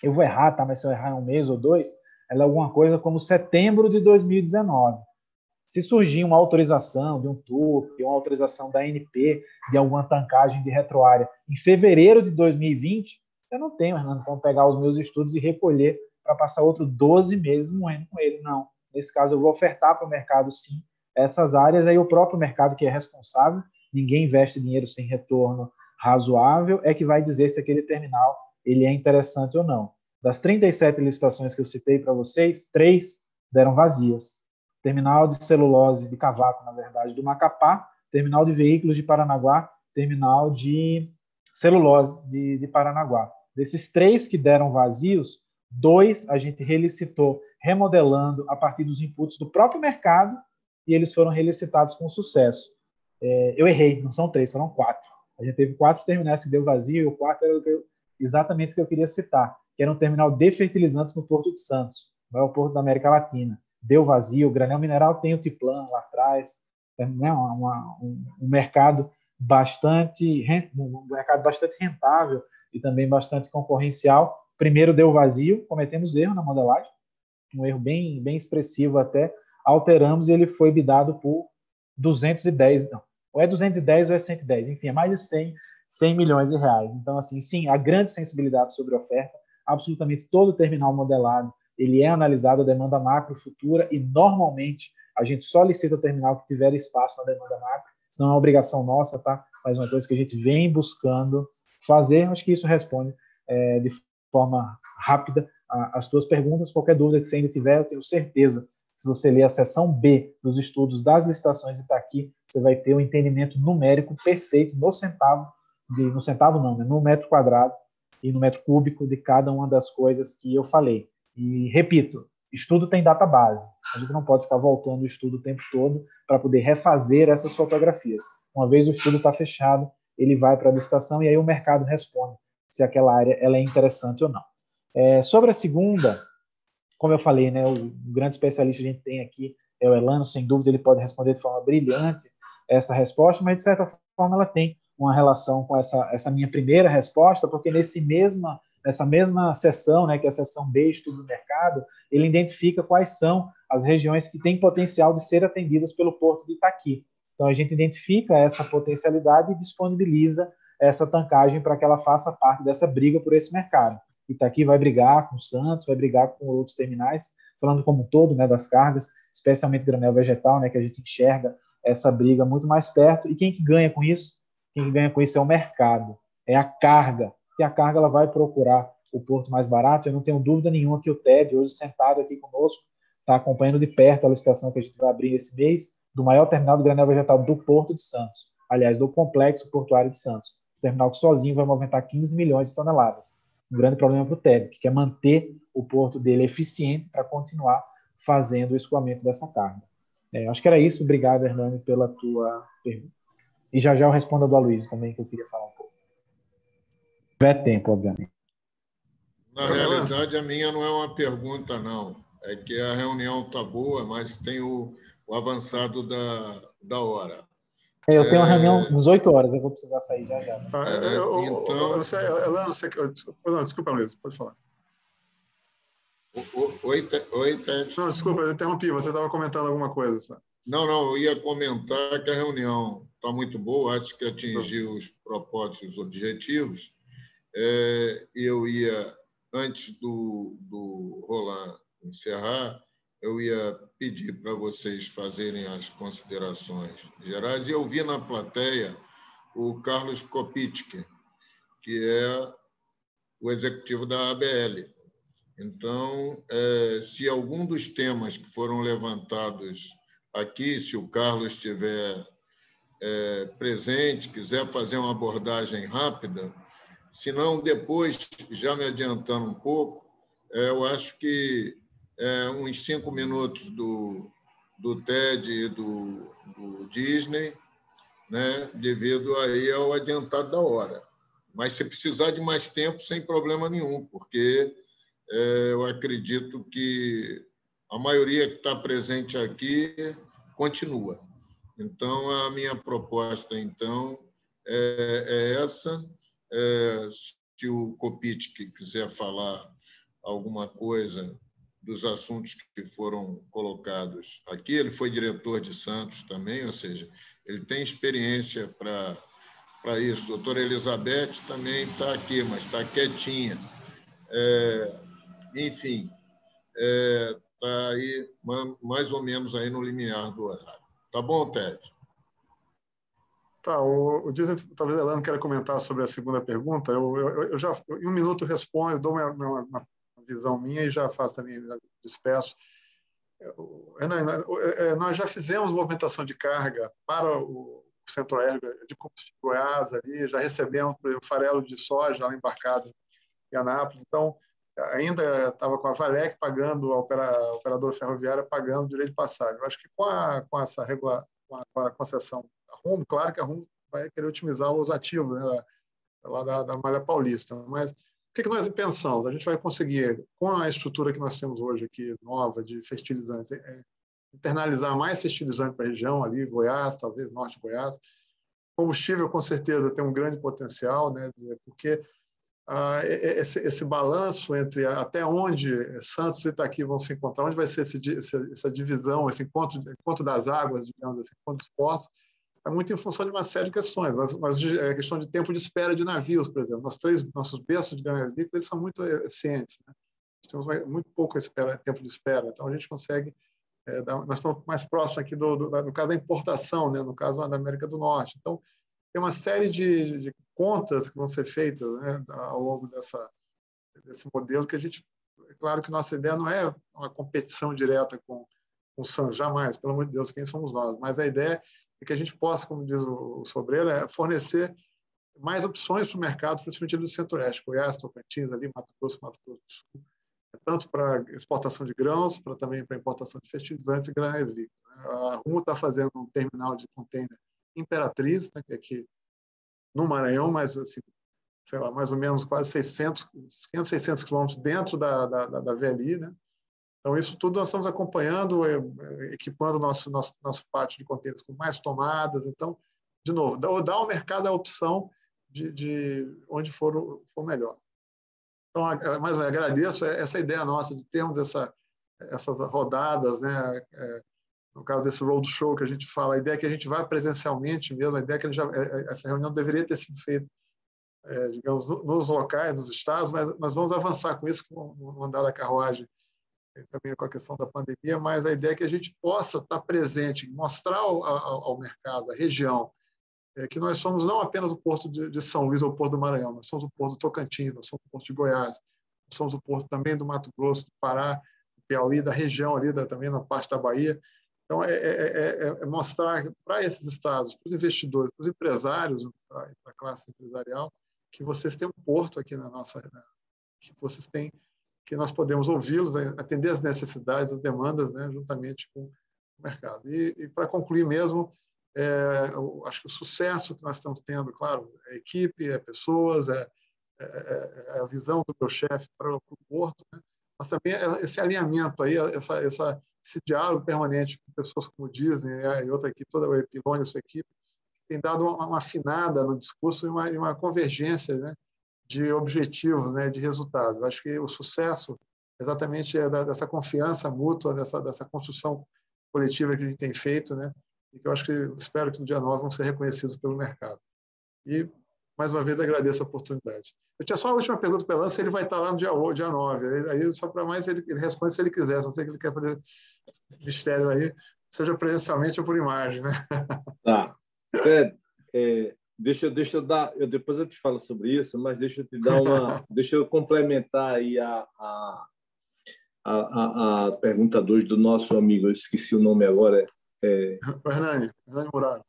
[SPEAKER 5] eu vou errar, tá? Mas se eu errar em um mês ou 2, ela é alguma coisa como setembro de 2019. Se surgir uma autorização de um TUP, uma autorização da ANP, de alguma tancagem de retroárea em fevereiro de 2020, eu não tenho, Hernando, como pegar os meus estudos e recolher para passar outro 12 meses moendo com ele, não. Nesse caso, eu vou ofertar para o mercado, sim, essas áreas. Aí o próprio mercado, que é responsável, ninguém investe dinheiro sem retorno razoável, é que vai dizer se aquele terminal ele é interessante ou não. Das 37 licitações que eu citei para vocês, 3 deram vazias. Terminal de celulose, de cavaco, na verdade, do Macapá, terminal de veículos de Paranaguá, terminal de celulose de Paranaguá. Desses 3 que deram vazios, 2 a gente relicitou, remodelando a partir dos inputs do próprio mercado, e eles foram relicitados com sucesso. Eu errei, não são 3, foram 4. A gente teve 4 terminais que deu vazio, e o 4 era exatamente o que eu queria citar, que era um terminal de fertilizantes no Porto de Santos, o maior porto da América Latina. Deu vazio, o granel mineral tem o Tiplan lá atrás, né, um mercado bastante rentável e também bastante concorrencial. Primeiro deu vazio, cometemos erro na modelagem, um erro bem expressivo até, alteramos e ele foi bidado por 210, não, ou é 210 ou é 110, enfim, é mais de 100 milhões de reais. Então, assim, sim, há grande sensibilidade sobre a oferta, absolutamente todo terminal modelado, ele é analisado a demanda macro futura e, normalmente, a gente solicita o terminal que tiver espaço na demanda macro, senão é uma obrigação nossa, tá? Mas uma coisa que a gente vem buscando fazer, acho que isso responde de forma rápida as tuas perguntas. Qualquer dúvida que você ainda tiver, eu tenho certeza, se você ler a seção B dos estudos das licitações e está aqui, você vai ter um entendimento numérico perfeito no centavo, no centavo não, né? No metro quadrado e no metro cúbico de cada uma das coisas que eu falei. E, repito, estudo tem data base. A gente não pode ficar voltando o estudo o tempo todo para poder refazer essas fotografias. Uma vez o estudo está fechado, ele vai para a licitação e aí o mercado responde se aquela área ela é interessante ou não. Sobre a segunda, como eu falei, né, o grande especialista que a gente tem aqui é o Elano, sem dúvida ele pode responder de forma brilhante essa resposta, mas de certa forma ela tem uma relação com essa minha primeira resposta, porque nessa mesma seção, né, que é a seção B, estudo do mercado, ele identifica quais são as regiões que têm potencial de ser atendidas pelo Porto de Itaqui. Então, a gente identifica essa potencialidade e disponibiliza essa tancagem para que ela faça parte dessa briga por esse mercado. Itaqui vai brigar com Santos, vai brigar com outros terminais, falando como um todo, né, das cargas, especialmente granel vegetal, né, que a gente enxerga essa briga muito mais perto. E quem que ganha com isso? Quem que ganha com isso é o mercado, é a carga. E a carga ela vai procurar o porto mais barato. Eu não tenho dúvida nenhuma que o TED, hoje sentado aqui conosco, está acompanhando de perto a licitação que a gente vai abrir esse mês do maior terminal de granel vegetal do Porto de Santos. Aliás, do complexo portuário de Santos. O terminal que sozinho vai movimentar 15 milhões de toneladas. Um grande problema para o TED, que quer manter o porto dele eficiente para continuar fazendo o escoamento dessa carga. Acho que era isso. Obrigado, Hernani, pela tua pergunta. E já eu respondo a do Aloysio também, que eu queria falar um pouco. Se tiver tempo, obviamente.
[SPEAKER 2] Na realidade, a minha não é uma pergunta, não. É que a reunião está boa, mas tem o avançado da hora.
[SPEAKER 5] Eu tenho uma reunião às 18 horas, eu vou precisar sair já.
[SPEAKER 2] Então...
[SPEAKER 3] Desculpa, Luiz, pode falar.
[SPEAKER 2] Oi, Ted.
[SPEAKER 3] Não, desculpa, eu interrompi, você estava comentando alguma coisa. Sabe?
[SPEAKER 2] Não, eu ia comentar que a reunião está muito boa, acho que atingiu os propósitos, os objetivos. Eu ia, antes do Roland encerrar, eu ia pedir para vocês fazerem as considerações gerais. E eu vi na plateia o Carlos Kopitschke, que é o executivo da ABL. Então, se algum dos temas que foram levantados aqui, se o Carlos estiver presente, quiser fazer uma abordagem rápida, se não, depois, já me adiantando um pouco, eu acho que uns 5 minutos do TED e do Disney, né, devido aí ao adiantado da hora. Mas, se precisar de mais tempo, sem problema nenhum, porque eu acredito que a maioria que está presente aqui continua. Então, a minha proposta, então, é essa. Se o Kopitschke quiser falar alguma coisa dos assuntos que foram colocados aqui, ele foi diretor de Santos também, ou seja, ele tem experiência para isso. A doutora Elizabeth também está aqui, mas está quietinha. Enfim, está aí mais ou menos aí no limiar do horário. Tá bom, Ted?
[SPEAKER 3] Tá, o Disney, talvez Elano queira comentar sobre a segunda pergunta. Eu já, em 1 minuto, respondo, eu dou uma visão minha e já faço também, já despeço. Nós já fizemos movimentação de carga para o Centro-Oeste de combustível Goiás, ali, já recebemos, por exemplo, farelo de soja lá embarcado em Anápolis. Então, ainda estava com a Valec pagando, a operadora ferroviária pagando o direito de passagem. Eu acho que com essa com a concessão da Rumo, claro que a Rumo vai querer otimizar os ativos, né, lá da Malha Paulista. Mas o que nós pensamos? A gente vai conseguir, com a estrutura que nós temos hoje aqui, nova, de fertilizantes, internalizar mais fertilizante para a região, ali, Goiás, talvez norte de Goiás. Combustível, com certeza, tem um grande potencial, né, porque esse balanço entre até onde Santos e Itaqui vão se encontrar, onde vai ser essa divisão, esse encontro das águas, digamos assim, encontro dos portos, está muito em função de uma série de questões. A questão de tempo de espera de navios, por exemplo. Nossos berços de grãos líquidos, eles são muito eficientes, né? Nós temos muito pouco tempo de espera. Então, a gente consegue... nós estamos mais próximos aqui, no caso da importação, né? No caso da América do Norte. Então, tem uma série de contas que vão ser feitas, né, ao longo desse modelo que a gente... É claro que nossa ideia não é uma competição direta com o Santos, jamais, pelo amor de Deus, quem somos nós? Mas a ideia é que a gente possa, como diz o Sobreira, fornecer mais opções para o mercado, principalmente do Centro-Oeste, Goiás, Tocantins, ali, Mato Grosso do Sul, tanto para exportação de grãos, também para importação de fertilizantes e granéis líquidos. A Rumo está fazendo um terminal de container Imperatriz, né, que é aqui no Maranhão, mas assim, sei lá, mais ou menos quase 500, 600 quilômetros dentro da VLI, né? Então, isso tudo nós estamos acompanhando, equipando nosso pátio de contêineres com mais tomadas. Então, de novo, dá ao mercado a opção de onde for melhor. Então, mais uma vez, agradeço essa ideia nossa de termos essas rodadas, né? No caso desse roadshow que a gente fala, a ideia é que a gente vá presencialmente mesmo, a ideia é que essa reunião deveria ter sido feita, digamos, nos locais, nos estados, mas vamos avançar com isso, com o andar da carruagem, também com a questão da pandemia, mas a ideia é que a gente possa estar presente, mostrar ao mercado, à região, que nós somos não apenas o Porto de São Luís ou o Porto do Maranhão, nós somos o Porto do Tocantins, nós somos o Porto de Goiás, nós somos o Porto também do Mato Grosso, do Pará, do Piauí, da região ali, também na parte da Bahia. Então, mostrar para esses estados, para os investidores, para os empresários, para a classe empresarial, que vocês têm um porto aqui que vocês têm, que nós podemos ouvi-los, atender as necessidades, as demandas, né, juntamente com o mercado. E para concluir mesmo, eu acho que o sucesso que nós estamos tendo, claro, é a equipe, é pessoas, é a visão do meu chefe para o porto, né? Mas também esse alinhamento aí, esse diálogo permanente com pessoas como Disney e outra equipe, toda a Epilone e sua equipe, tem dado uma afinada no discurso e uma convergência, né, de objetivos, né, de resultados. Eu acho que o sucesso exatamente dessa confiança mútua, dessa construção coletiva que a gente tem feito, né, e que eu acho que espero que no dia 9 vão ser reconhecidos pelo mercado. E, mais uma vez, agradeço a oportunidade. Eu tinha só a última pergunta para ele, se ele vai estar lá no dia 9. Aí, só para mais, ele responde se ele quiser. Não sei que ele quer fazer mistério aí, seja presencialmente ou por imagem, né?
[SPEAKER 4] Tá. Deixa eu dar... depois eu te falo sobre isso, mas deixa eu te dar deixa eu complementar aí a pergunta 2 do nosso amigo, eu esqueci o nome agora.
[SPEAKER 3] Hernani Muraro.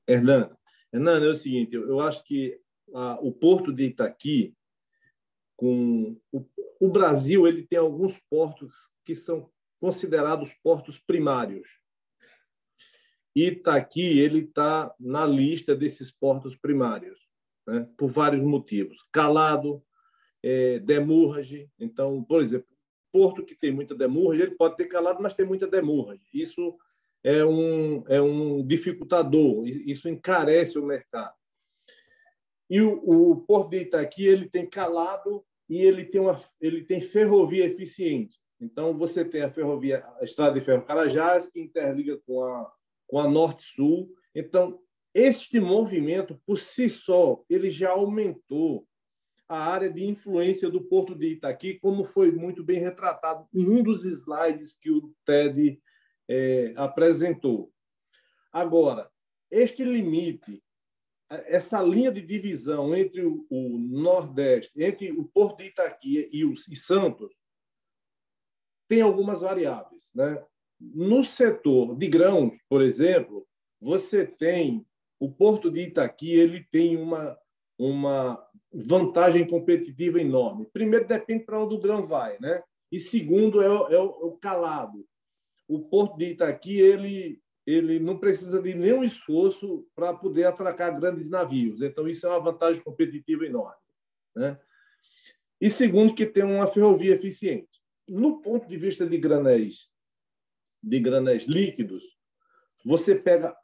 [SPEAKER 4] Hernani, é o seguinte, eu acho que o Porto de Itaqui, o Brasil, ele tem alguns portos que são considerados portos primários. Itaqui, ele está na lista desses portos primários, né, por vários motivos. Calado, demurrage. Então, por exemplo, porto que tem muita demurrage, ele pode ter calado, mas tem muita demurrage. Isso é um dificultador, isso encarece o mercado. E o Porto de Itaqui, ele tem calado e ele tem ferrovia eficiente. Então, você tem a Estrada de Ferro Carajás, que interliga com a Norte-Sul. Então, este movimento, por si só, ele já aumentou a área de influência do Porto de Itaqui, como foi muito bem retratado em um dos slides que o TED apresentou. Agora, este limite, essa linha de divisão entre o Nordeste, entre o Porto de Itaqui e Santos, tem algumas variáveis, né? No setor de grãos, por exemplo, você tem o Porto de Itaqui, ele tem uma vantagem competitiva enorme. Primeiro, depende para onde o grão vai, né? E segundo, é o calado. O Porto de Itaqui, ele não precisa de nenhum esforço para poder atracar grandes navios. Então, isso é uma vantagem competitiva enorme, né? E segundo, que tem uma ferrovia eficiente. No ponto de vista de granéis líquidos, você pega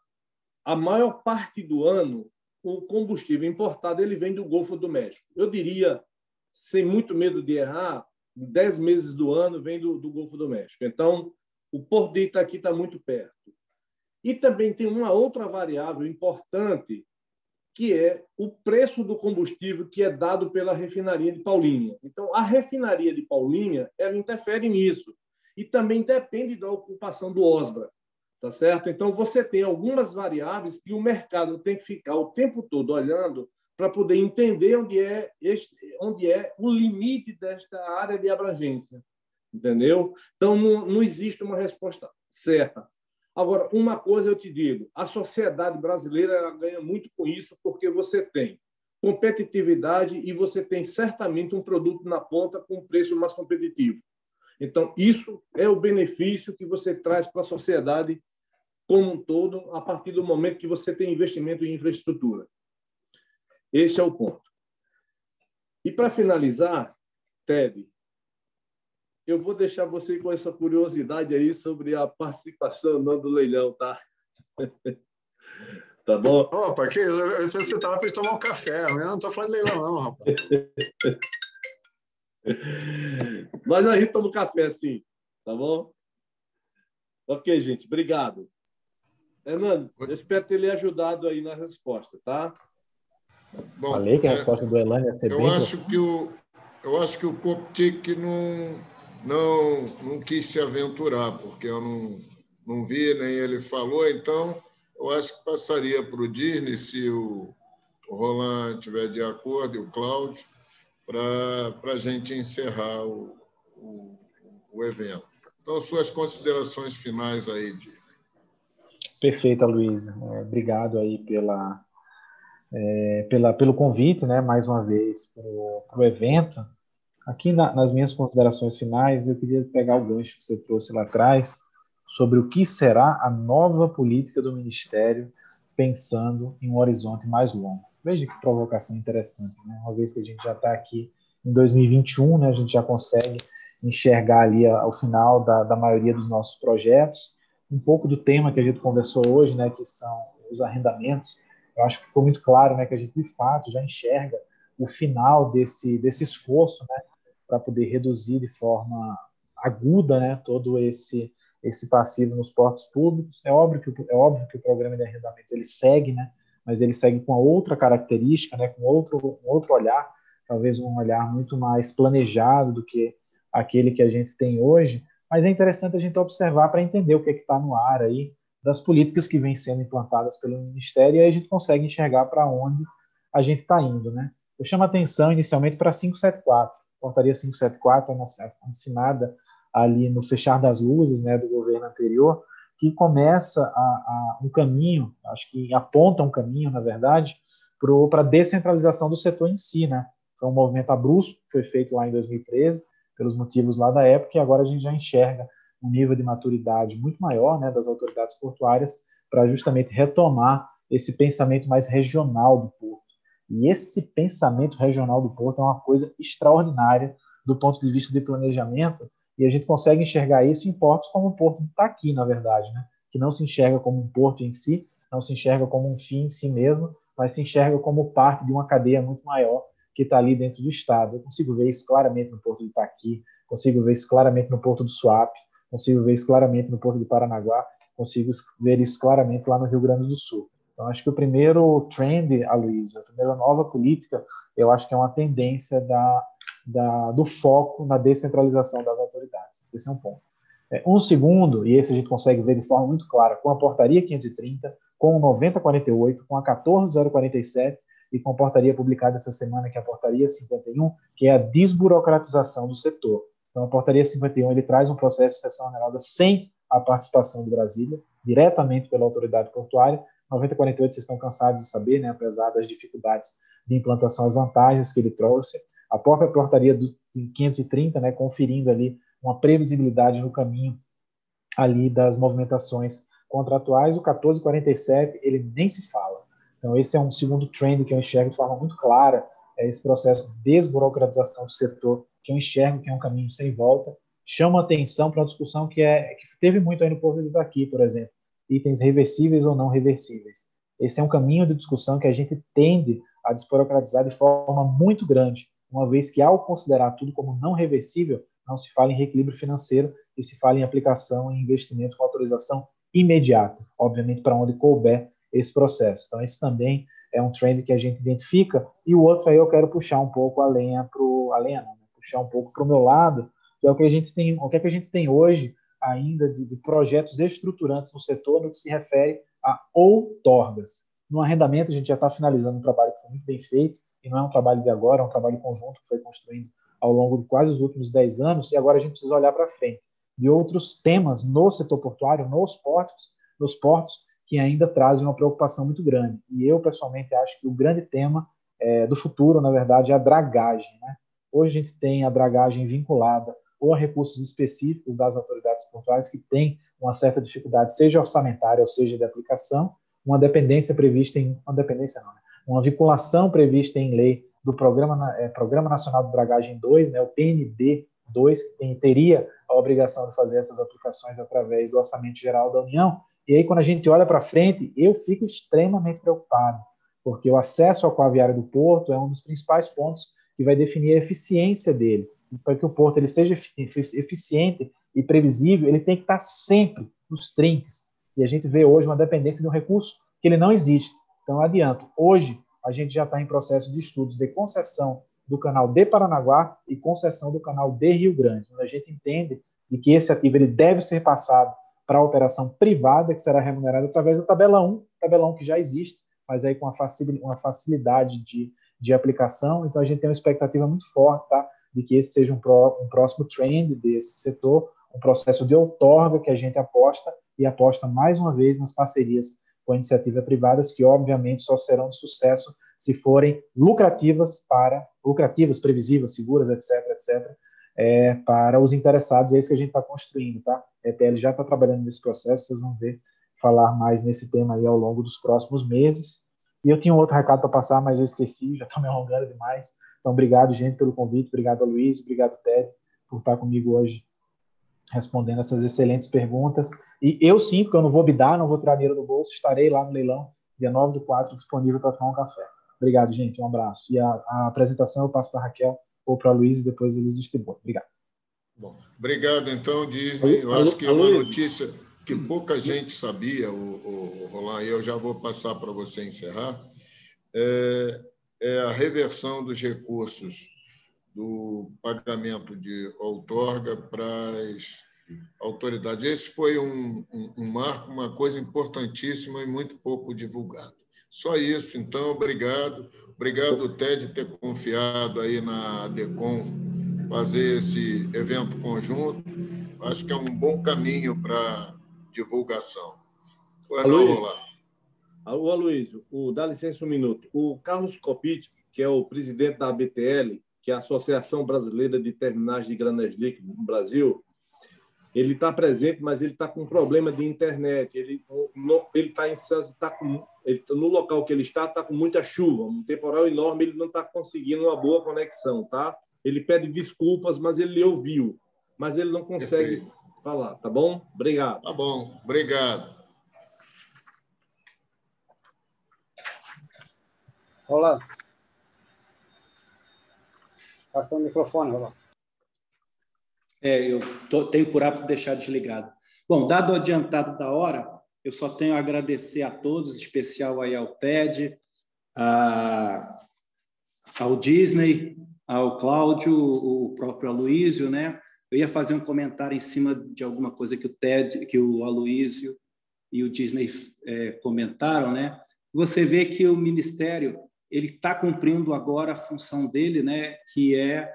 [SPEAKER 4] a maior parte do ano, o combustível importado ele vem do Golfo do México. Eu diria, sem muito medo de errar, 10 meses do ano vem do Golfo do México. Então, o Porto de Itaqui está muito perto. E também tem uma outra variável importante, que é o preço do combustível que é dado pela refinaria de Paulínia. Então, a refinaria de Paulínia, ela interfere nisso. E também depende da ocupação do Osbra, tá certo? Então, você tem algumas variáveis que o mercado tem que ficar o tempo todo olhando para poder entender onde é o limite desta área de abrangência, entendeu? Então, não existe uma resposta certa. Agora, uma coisa eu te digo, a sociedade brasileira ela ganha muito com isso, porque você tem competitividade e você tem certamente um produto na ponta com um preço mais competitivo. Então, isso é o benefício que você traz para a sociedade como um todo, a partir do momento que você tem investimento em infraestrutura. Esse é o ponto. E, para finalizar, Ted, eu vou deixar você com essa curiosidade aí sobre a participação do leilão, tá? Tá bom?
[SPEAKER 3] Opa, que eu pensei que você estava para tomar um café. Eu não estou falando de leilão, não, rapaz.
[SPEAKER 4] Mas a gente toma um café assim, tá bom? Ok, gente. Obrigado. Hernando, eu espero ter lhe ajudado aí na resposta, tá?
[SPEAKER 2] Bom,
[SPEAKER 5] Falei que a resposta do Elane ia ser
[SPEAKER 2] eu
[SPEAKER 5] bem
[SPEAKER 2] acho que o Coptic não quis se aventurar, porque eu não vi, nem ele falou, então eu acho que passaria para o Disney, se o Roland estiver de acordo, e o Cláudio, para a gente encerrar o evento. Então, suas considerações finais aí, Disney.
[SPEAKER 5] Perfeito, Luísa. Obrigado aí pelo convite, né, mais uma vez, para o evento. Aqui nas minhas considerações finais, eu queria pegar o gancho que você trouxe lá atrás sobre o que será a nova política do Ministério pensando em um horizonte mais longo. Veja que provocação interessante, né? Uma vez que a gente já está aqui em 2021, né, a gente já consegue enxergar ali ao final da maioria dos nossos projetos um pouco do tema que a gente conversou hoje, né, que são os arrendamentos. Eu acho que ficou muito claro, né, que a gente de fato já enxerga o final desse esforço, né, para poder reduzir de forma aguda, né, todo esse passivo nos portos públicos. É óbvio que o programa de arrendamentos ele segue, né, mas ele segue com outra característica, né, com outro olhar, talvez um olhar muito mais planejado do que aquele que a gente tem hoje. Mas é interessante a gente observar para entender o que está no ar aí das políticas que vêm sendo implantadas pelo Ministério, e aí a gente consegue enxergar para onde a gente está indo, né? Eu chamo a atenção inicialmente para 574, portaria 574, assinada ali no fechar das luzes, né, do governo anterior, que começa um caminho, acho que aponta um caminho, na verdade, para a descentralização do setor em si, né? Foi um movimento abrupto que foi feito lá em 2013, pelos motivos lá da época, e agora a gente já enxerga um nível de maturidade muito maior, né, das autoridades portuárias para justamente retomar esse pensamento mais regional do porto. E esse pensamento regional do porto é uma coisa extraordinária do ponto de vista de planejamento, e a gente consegue enxergar isso em portos como o Porto de Itaqui, na verdade, né, que não se enxerga como um porto em si, não se enxerga como um fim em si mesmo, mas se enxerga como parte de uma cadeia muito maior que está ali dentro do Estado. Eu consigo ver isso claramente no Porto de Itaqui, consigo ver isso claramente no Porto do Suape, consigo ver isso claramente no Porto de Paranaguá, consigo ver isso claramente lá no Rio Grande do Sul. Então, acho que o primeiro trend, Aloysio, a primeira nova política, eu acho que é uma tendência do foco na descentralização das autoridades. Esse é um ponto. Um segundo, e esse a gente consegue ver de forma muito clara, com a portaria 530, com o 9048, com a 14047 e com a portaria publicada essa semana, que é a portaria 51, que é a desburocratização do setor. Então, a portaria 51 ele traz um processo de cessão onerosa sem a participação de Brasília, diretamente pela autoridade portuária. 9048 vocês estão cansados de saber, né, apesar das dificuldades de implantação, as vantagens que ele trouxe. A própria portaria do 530, né, conferindo ali uma previsibilidade no caminho ali das movimentações contratuais. O 1447, ele nem se fala. Então, esse é um segundo trend que eu enxergo de forma muito clara, esse processo de desburocratização do setor, que eu enxergo que é um caminho sem volta. Chama atenção para uma discussão que teve muito aí no Porto de Itaqui, por exemplo, itens reversíveis ou não reversíveis. Esse é um caminho de discussão que a gente tende a desburocratizar de forma muito grande, uma vez que, ao considerar tudo como não reversível, não se fala em reequilíbrio financeiro e se fala em aplicação e investimento com autorização imediata, obviamente para onde couber esse processo. Então, esse também é um trend que a gente identifica, e o outro aí eu quero puxar um pouco puxar um pouco para o meu lado, que é o que a gente tem hoje ainda de projetos estruturantes no setor no que se refere a outorgas. No arrendamento, a gente já está finalizando um trabalho que foi muito bem feito, e não é um trabalho de agora, é um trabalho conjunto que foi construído ao longo de quase os últimos 10 anos, e agora a gente precisa olhar para frente de outros temas no setor portuário, nos portos, que ainda trazem uma preocupação muito grande. E eu, pessoalmente, acho que o grande tema do futuro, na verdade, é a dragagem, né? Hoje a gente tem a dragagem vinculada ou a recursos específicos das autoridades portuárias que têm uma certa dificuldade, seja orçamentária ou seja de aplicação, uma vinculação prevista em lei do Programa Nacional de Dragagem 2, né, o PND 2, que teria a obrigação de fazer essas aplicações através do Orçamento Geral da União. E aí, quando a gente olha para frente, eu fico extremamente preocupado, porque o acesso ao aquaviário do porto é um dos principais pontos que vai definir a eficiência dele. E para que o porto ele seja eficiente e previsível, ele tem que estar sempre nos trinques. E a gente vê hoje uma dependência de um recurso que ele não existe. Então, eu adianto, hoje a gente já está em processo de estudos de concessão do canal de Paranaguá e concessão do canal de Rio Grande, onde a gente entende de que esse ativo ele deve ser passado para a operação privada, que será remunerada através da tabela 1 que já existe, mas aí com uma facilidade de aplicação. Então, a gente tem uma expectativa muito forte, tá, de que esse seja um próximo trend desse setor, um processo de outorga que a gente aposta mais uma vez nas parcerias com a iniciativa privadas, que obviamente só serão de sucesso se forem lucrativas, previsíveis, seguras, etc., para os interessados. É isso que a gente está construindo, tá? A ETL já está trabalhando nesse processo, vocês vão ver falar mais nesse tema aí ao longo dos próximos meses. E eu tinha um outro recado para passar, mas eu esqueci, já estou me alongando demais. Então, obrigado, gente, pelo convite, obrigado, Luiz, obrigado, Ted, por estar comigo hoje respondendo essas excelentes perguntas. E eu sim, porque eu não vou bidar, não vou tirar dinheiro do bolso, estarei lá no leilão, dia 9/4, disponível para tomar um café. Obrigado, gente, um abraço. E a apresentação eu passo para a Raquel ou para a Luiz e depois eles distribuem. Obrigado.
[SPEAKER 2] Bom, obrigado, então, Disney. Eu acho que é uma notícia que pouca gente sabia, o Roland, e eu já vou passar para você encerrar, é a reversão dos recursos do pagamento de outorga para as autoridades. Esse foi um marco, uma coisa importantíssima e muito pouco divulgado. Só isso, então, obrigado. Obrigado, Ted, por ter confiado aí na ADECOM fazer esse evento conjunto. Acho que é um bom caminho para divulgação. Pois não, Roland?
[SPEAKER 4] Alô, Aloysio, dá licença um minuto. O Carlos Copit, que é o presidente da ABTL, que é a Associação Brasileira de Terminais de Granéis Líquidos no Brasil, ele está presente, mas ele está com um problema de internet. Ele está em Santos, no local que ele está com muita chuva, um temporal enorme, ele não está conseguindo uma boa conexão, tá? Ele pede desculpas, mas ele ouviu, mas ele não consegue falar, tá bom? Obrigado.
[SPEAKER 2] Tá bom, obrigado.
[SPEAKER 7] Olá. Passa o microfone, Roland.
[SPEAKER 1] Eu tenho por hábito deixar desligado. Bom, dado o adiantado da hora, eu só tenho a agradecer a todos, em especial aí ao Ted, ao Disney, ao Cláudio, o próprio Aloysio, né? Eu ia fazer um comentário em cima de alguma coisa que o Ted, que o Aloysio e o Disney comentaram, né? Você vê que o Ministério ele está cumprindo agora a função dele, né? Que é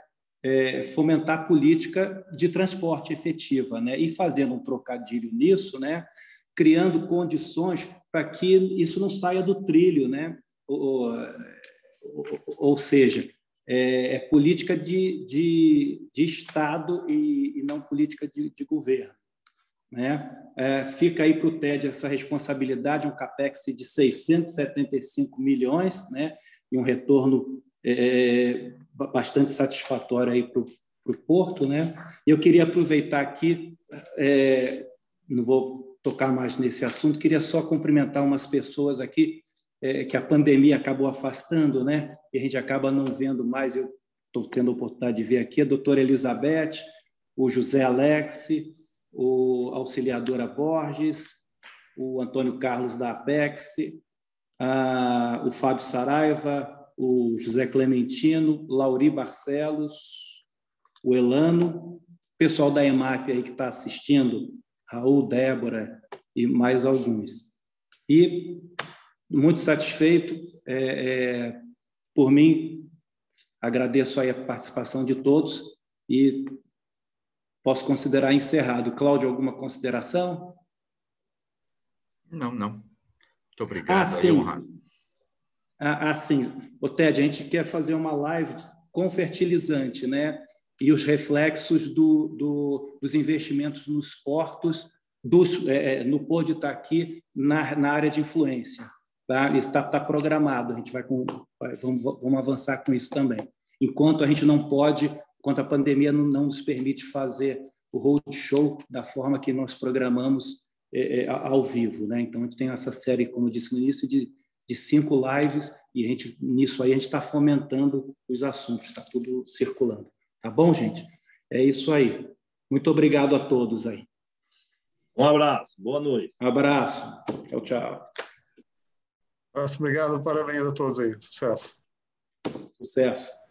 [SPEAKER 1] fomentar a política de transporte efetiva, né? E fazendo um trocadilho nisso, né? Criando condições para que isso não saia do trilho, né? Ou seja, política de Estado e não política de governo, né? Fica aí para o TED essa responsabilidade, um CAPEX de 675 milhões, né? E um retorno bastante satisfatório aí para o Porto, né? Eu queria aproveitar aqui, não vou tocar mais nesse assunto, queria só cumprimentar umas pessoas aqui que a pandemia acabou afastando, né? E a gente acaba não vendo mais. Eu estou tendo a oportunidade de ver aqui a doutora Elizabeth, o José Alex, o auxiliadora Borges, o Antônio Carlos da Apex, o Fábio Saraiva, o José Clementino, Lauri Barcelos, o Elano, o pessoal da EMAP aí que está assistindo, Raul, Débora e mais alguns. E muito satisfeito, por mim, agradeço aí a participação de todos e posso considerar encerrado. Cláudio, alguma consideração?
[SPEAKER 6] Não. Muito obrigado.
[SPEAKER 1] Sim. Ô, Ted, a gente quer fazer uma live com fertilizante, né? E os reflexos dos investimentos nos portos, no Porto de Itaqui, na área de influência. Tá? Isso está programado, a gente vamos avançar com isso também. Enquanto a gente não pode, enquanto a pandemia não nos permite fazer o roadshow da forma que nós programamos ao vivo, né? Então, a gente tem essa série, como eu disse no início, de 5 lives, e nisso aí a gente está fomentando os assuntos, está tudo circulando. Tá bom, gente? É isso aí. Muito obrigado a todos aí.
[SPEAKER 4] Um abraço, boa noite.
[SPEAKER 1] Um abraço. Tchau, tchau.
[SPEAKER 3] Obrigado, parabéns a todos aí. Sucesso.
[SPEAKER 1] Sucesso.